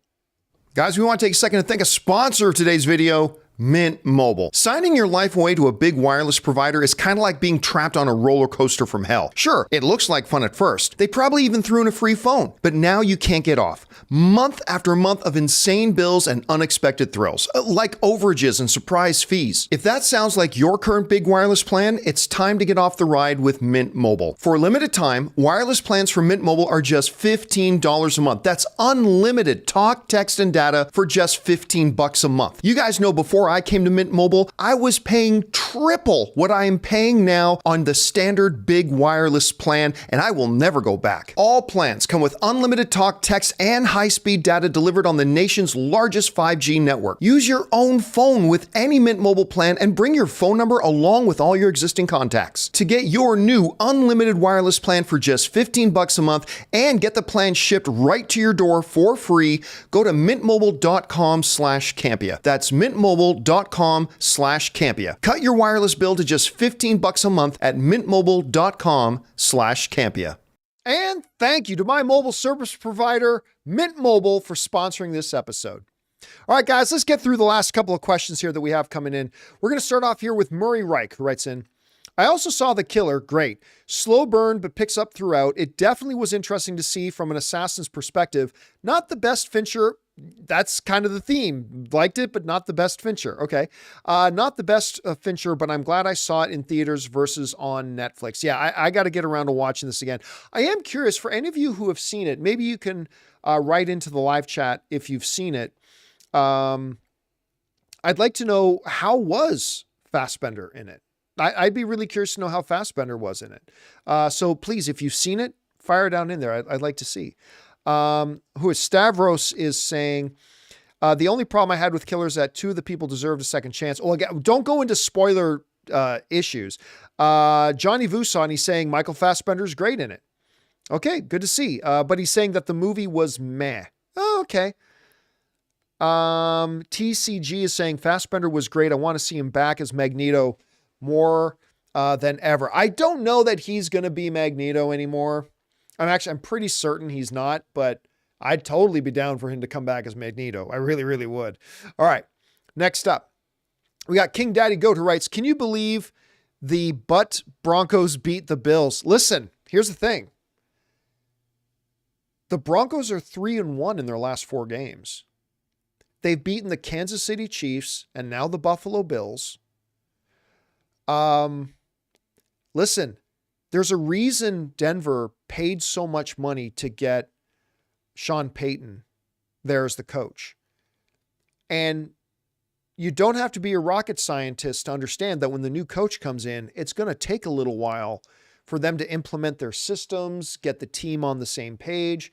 Guys, we want to take a second to thank a sponsor of today's video, Mint Mobile. Signing your life away to a big wireless provider is kind of like being trapped on a roller coaster from hell. Sure, it looks like fun at first. They probably even threw in a free phone, but now you can't get off. Month after month of insane bills and unexpected thrills, like overages and surprise fees. If that sounds like your current big wireless plan, it's time to get off the ride with Mint Mobile. For a limited time, wireless plans from Mint Mobile are just $15 a month. That's unlimited talk, text, and data for just $15 a month. You guys know before I came to Mint Mobile, I was paying triple what I am paying now on the standard big wireless plan, and I will never go back. All plans come with unlimited talk, text, and high-speed data delivered on the nation's largest 5G network. Use your own phone with any Mint Mobile plan and bring your phone number along with all your existing contacts. To get your new unlimited wireless plan for just $15 a month and get the plan shipped right to your door for free, go to mintmobile.com/Campea. That's mintmobile.com/Campea. Cut your wireless bill to just $15 a month at mintmobile.com/Campea. And thank you to my mobile service provider, Mint Mobile, for sponsoring this episode. All right, guys, let's get through the last couple of questions here that we have coming in. We're going to start off here with Murray Reich, who writes in, I also saw The Killer. Great. Slow burn, but picks up throughout. It definitely was interesting to see from an assassin's perspective. Not the best Fincher. That's kind of the theme. Liked it, but not the best Fincher. Okay. Not the best Fincher, but I'm glad I saw it in theaters versus on Netflix. Yeah, I got to get around to watching this again. I am curious, for any of you who have seen it, maybe you can write into the live chat if you've seen it. I'd like to know, how was Fassbender in it? I'd be really curious to know how Fassbender was in it. So please, if you've seen it, fire down in there. I'd like to see. Who is Stavros is saying, the only problem I had with Killer is that two of the people deserved a second chance. Well, again, don't go into spoiler issues. Johnny Vuson, he's saying Michael Fassbender's great in it. Okay, good to see. But he's saying that the movie was meh. Oh, okay. TCG is saying Fassbender was great. I want to see him back as Magneto more than ever. I don't know that he's going to be Magneto anymore. I'm pretty certain he's not, but I'd totally be down for him to come back as Magneto. I really, really would. All right. Next up, we got King Daddy Goat, who writes, can you believe the Broncos beat the Bills? Listen, here's the thing. The Broncos are 3-1 in their last 4 games. They've beaten the Kansas City Chiefs and now the Buffalo Bills. Listen, there's a reason Denver paid so much money to get Sean Payton there as the coach. And you don't have to be a rocket scientist to understand that when the new coach comes in, it's going to take a little while for them to implement their systems, get the team on the same page.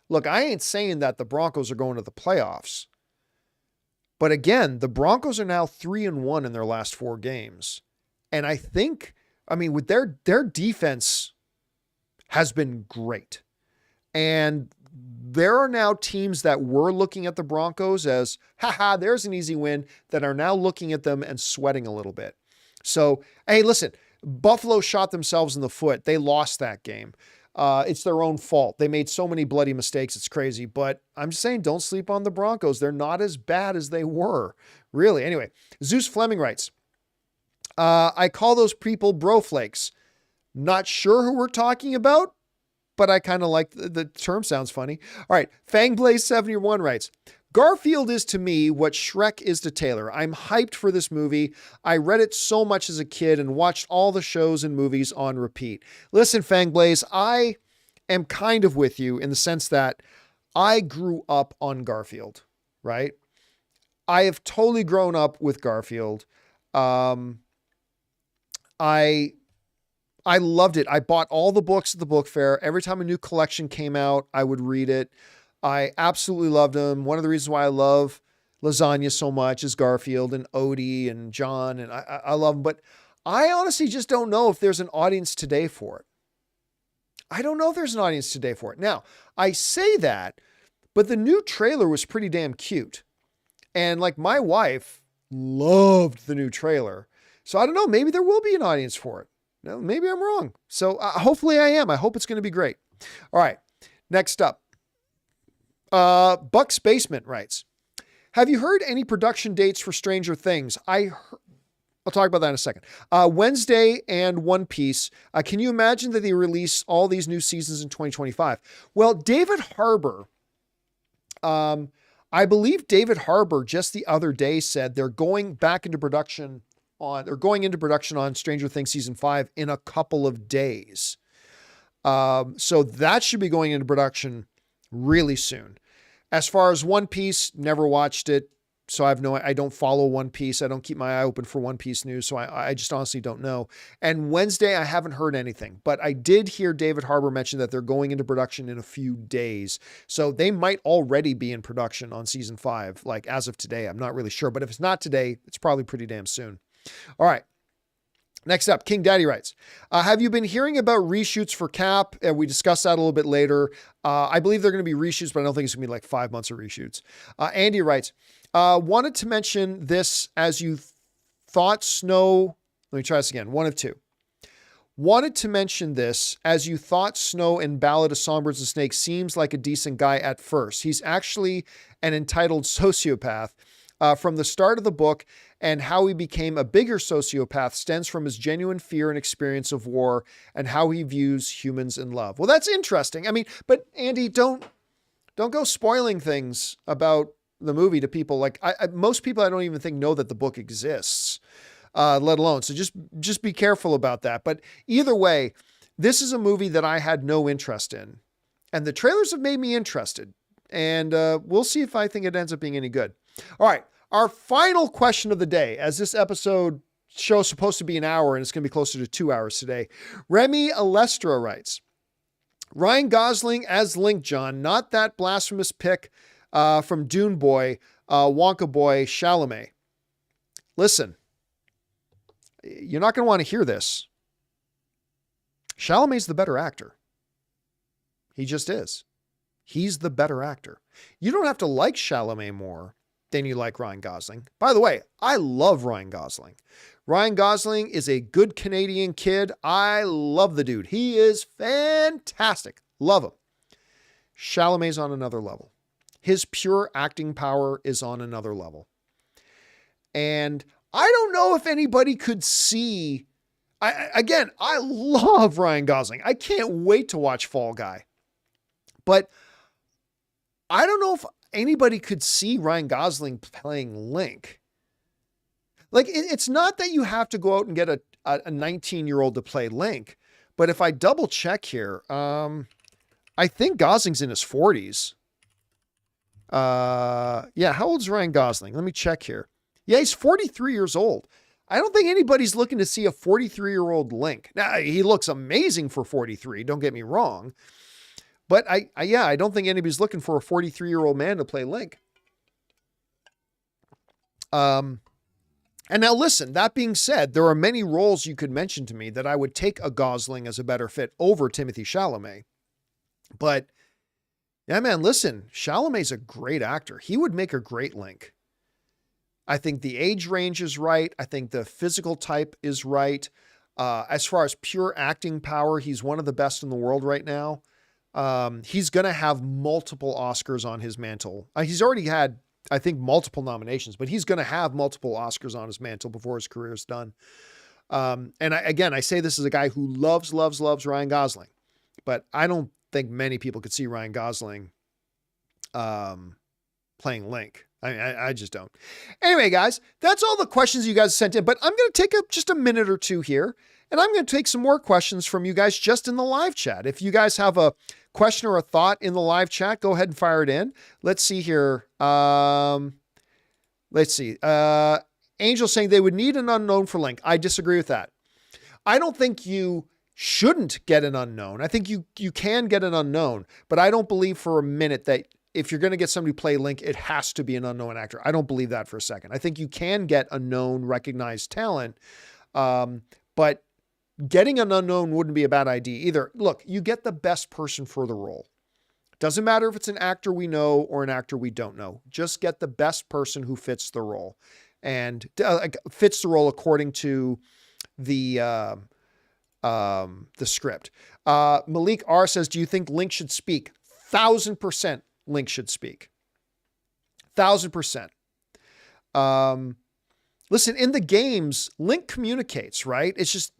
Look, I ain't saying that the Broncos are going to the playoffs. But again, the Broncos are now 3-1 in their last 4 games. And I think, with their defense has been great. And there are now teams that were looking at the Broncos as, there's an easy win, that are now looking at them and sweating a little bit. So, hey, listen, Buffalo shot themselves in the foot. They lost that game. It's their own fault. They made so many bloody mistakes. It's crazy. But I'm just saying, don't sleep on the Broncos. They're not as bad as they were. Really. Anyway, Zeus Fleming writes, I call those people bro flakes. Not sure who we're talking about, but I kind of like the term. Sounds funny. All right. Fangblaze71 writes, Garfield is to me what Shrek is to Taylor. I'm hyped for this movie. I read it so much as a kid and watched all the shows and movies on repeat. Listen, Fangblaze, I am kind of with you in the sense that I grew up on Garfield, right? I have totally grown up with Garfield. I loved it. I bought all the books at the book fair. Every time a new collection came out, I would read it. I absolutely loved him. One of the reasons why I love lasagna so much is Garfield and Odie and John, and I love them. But I honestly just don't know if there's an audience today for it. I don't know if there's an audience today for it. Now, I say that, but the new trailer was pretty damn cute. And like my wife loved the new trailer. So I don't know, maybe there will be an audience for it. No, maybe I'm wrong. So hopefully I am. I hope it's going to be great. All right. Next up. Buck's Basement writes, have you heard any production dates for Stranger Things? I'll talk about that in a second. Wednesday and One Piece. Can you imagine that they release all these new seasons in 2025? Well, David Harbour, I believe David Harbour just the other day said they're going into production on Stranger Things season 5 in a couple of days. So that should be going into production really soon. As far as One Piece, never watched it. So I don't follow One Piece. I don't keep my eye open for One Piece news. So I just honestly don't know. And Wednesday, I haven't heard anything, but I did hear David Harbour mention that they're going into production in a few days. So they might already be in production on season 5, like as of today. I'm not really sure, but if it's not today, it's probably pretty damn soon. All right. Next up, King Daddy writes, have you been hearing about reshoots for Cap? And we discussed that a little bit later. I believe they're going to be reshoots, but I don't think it's going to be like 5 months of reshoots. Andy writes, wanted to mention this as you thought Snow. Let me try this again. One of two. Wanted to mention this as you thought Snow in Ballad of Songbirds and Snakes seems like a decent guy at first. He's actually an entitled sociopath. From the start of the book, and how he became a bigger sociopath stems from his genuine fear and experience of war and how he views humans in love. Well, that's interesting. I mean, but Andy, don't go spoiling things about the movie to people. Like most people, I don't even think know that the book exists, let alone. So just be careful about that. But either way, this is a movie that I had no interest in, and the trailers have made me interested, and we'll see if I think it ends up being any good. All right. Our final question of the day, as this show is supposed to be an hour and it's going to be closer to 2 hours today. Remy Alestra writes, Ryan Gosling as Link, John, not that blasphemous pick from Dune Boy, Wonka Boy, Chalamet. Listen, you're not going to want to hear this. Chalamet's the better actor. He just is. He's the better actor. You don't have to like Chalamet more than you like Ryan Gosling. By the way, I love Ryan Gosling. Ryan Gosling is a good Canadian kid. I love the dude. He is fantastic. Love him. Chalamet's on another level. His pure acting power is on another level. And I don't know if anybody could see. I love Ryan Gosling. I can't wait to watch Fall Guy. But I don't know if anybody could see Ryan Gosling playing Link. Like, it's not that you have to go out and get a 19-year-old to play Link, but if I double check here, I think Gosling's in his 40s. Yeah, how old is Ryan Gosling? Let me check here. Yeah, he's 43 years old. I don't think anybody's looking to see a 43-year-old Link. Now, he looks amazing for 43, don't get me wrong. But I don't think anybody's looking for a 43-year-old man to play Link. And now listen, that being said, there are many roles you could mention to me that I would take a Gosling as a better fit over Timothée Chalamet. But yeah, man, listen, Chalamet's a great actor. He would make a great Link. I think the age range is right. I think the physical type is right. As far as pure acting power, he's one of the best in the world right now. He's going to have multiple Oscars on his mantle. He's already had, I think, multiple nominations, but he's going to have multiple Oscars on his mantle before his career is done. And I say this as a guy who loves Ryan Gosling, but I don't think many people could see Ryan Gosling, playing Link. I just don't. Anyway, guys, that's all the questions you guys sent in, but I'm going to take just a minute or two here, and I'm going to take some more questions from you guys just in the live chat. If you guys have a question or a thought in the live chat, go ahead and fire it in. Let's see here. Let's see. Angel saying they would need an unknown for Link. I disagree with that. I don't think you shouldn't get an unknown. I think you can get an unknown, but I don't believe for a minute that if you're going to get somebody to play Link, it has to be an unknown actor. I don't believe that for a second. I think you can get a known, recognized talent, but getting an unknown wouldn't be a bad idea either. Look, you get the best person for the role. Doesn't matter if it's an actor we know or an actor we don't know. Just get the best person who fits the role and fits the role according to the script. Malik R says, do you think Link should speak? 1,000%. link should speak. 1,000%. Listen, in the games, link communicates, right? It's just,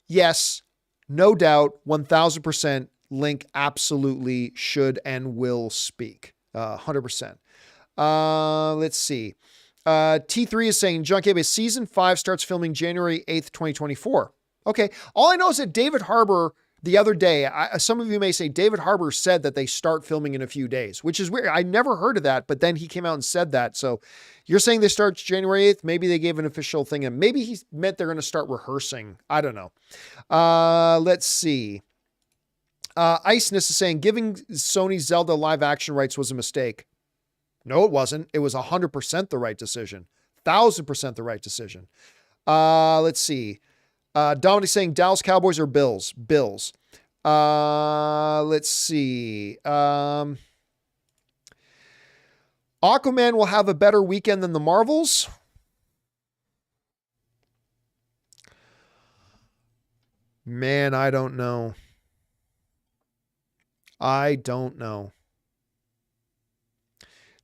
yes, no doubt, 1,000% link absolutely should and will speak. 100%. Let's see. T3 is saying, John Campea, season 5 starts filming January 8th, 2024. Okay. All I know is that David Harbour, the other day, some of you may say David Harbour said that they start filming in a few days, which is weird. I never heard of that, but then he came out and said that. So you're saying they start January 8th. Maybe they gave an official thing, and maybe he meant they're going to start rehearsing. I don't know. Let's see. Iceness is saying giving Sony Zelda live action rights was a mistake. No, it wasn't. It was 100% the right decision. 1,000% the right decision. Let's see. Dominic saying Dallas Cowboys or Bills? Bills. Let's see. Aquaman will have a better weekend than the Marvels. Man, I don't know. I don't know.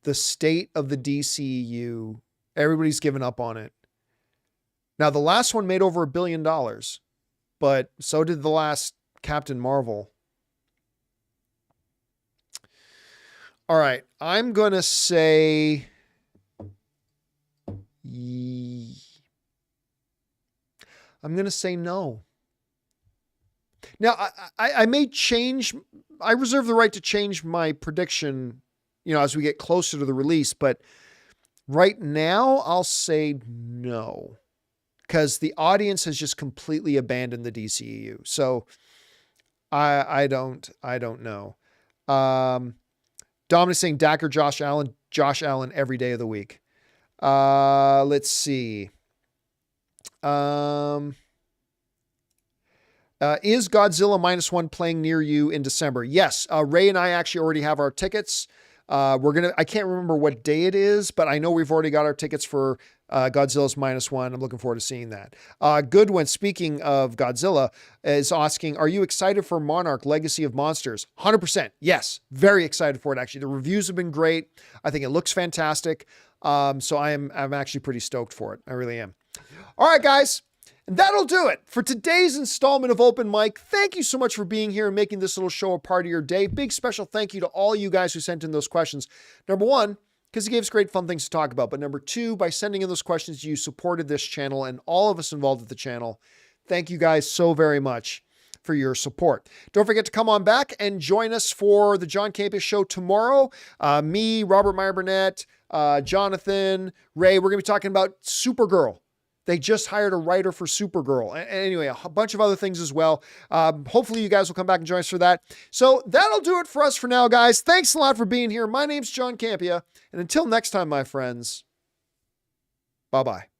The state of the DCEU, everybody's given up on it. Now, the last one made over $1 billion, but so did the last Captain Marvel. All right, I'm going to say... I'm going to say no. Now, I may change... I reserve the right to change my prediction, as we get closer to the release, but right now I'll say no, because the audience has just completely abandoned the DCEU. So I don't know. Dominic saying Dak or Josh Allen every day of the week. Let's see. Is Godzilla -1 playing near you in December? Yes. Ray and I actually already have our tickets. I can't remember what day it is, but I know we've already got our tickets for Godzilla's -1. I'm looking forward to seeing that. Goodwin, speaking of Godzilla, is asking, are you excited for Monarch Legacy of Monsters? 100%. Yes. Very excited for it. Actually, the reviews have been great. I think it looks fantastic. So I'm actually pretty stoked for it. I really am. All right, guys. And that'll do it for today's installment of Open Mic. Thank you so much for being here and making this little show a part of your day. Big special thank you to all you guys who sent in those questions. Number one, because it gave us great fun things to talk about. But number two, by sending in those questions, you supported this channel and all of us involved with the channel. Thank you guys so very much for your support. Don't forget to come on back and join us for the John Campea Show tomorrow. Me, Robert Meyer Burnett, Jonathan, Ray, we're going to be talking about Supergirl. They just hired a writer for Supergirl. And anyway, a bunch of other things as well. Hopefully you guys will come back and join us for that. So that'll do it for us for now, guys. Thanks a lot for being here. My name's John Campea. And until next time, my friends, bye-bye.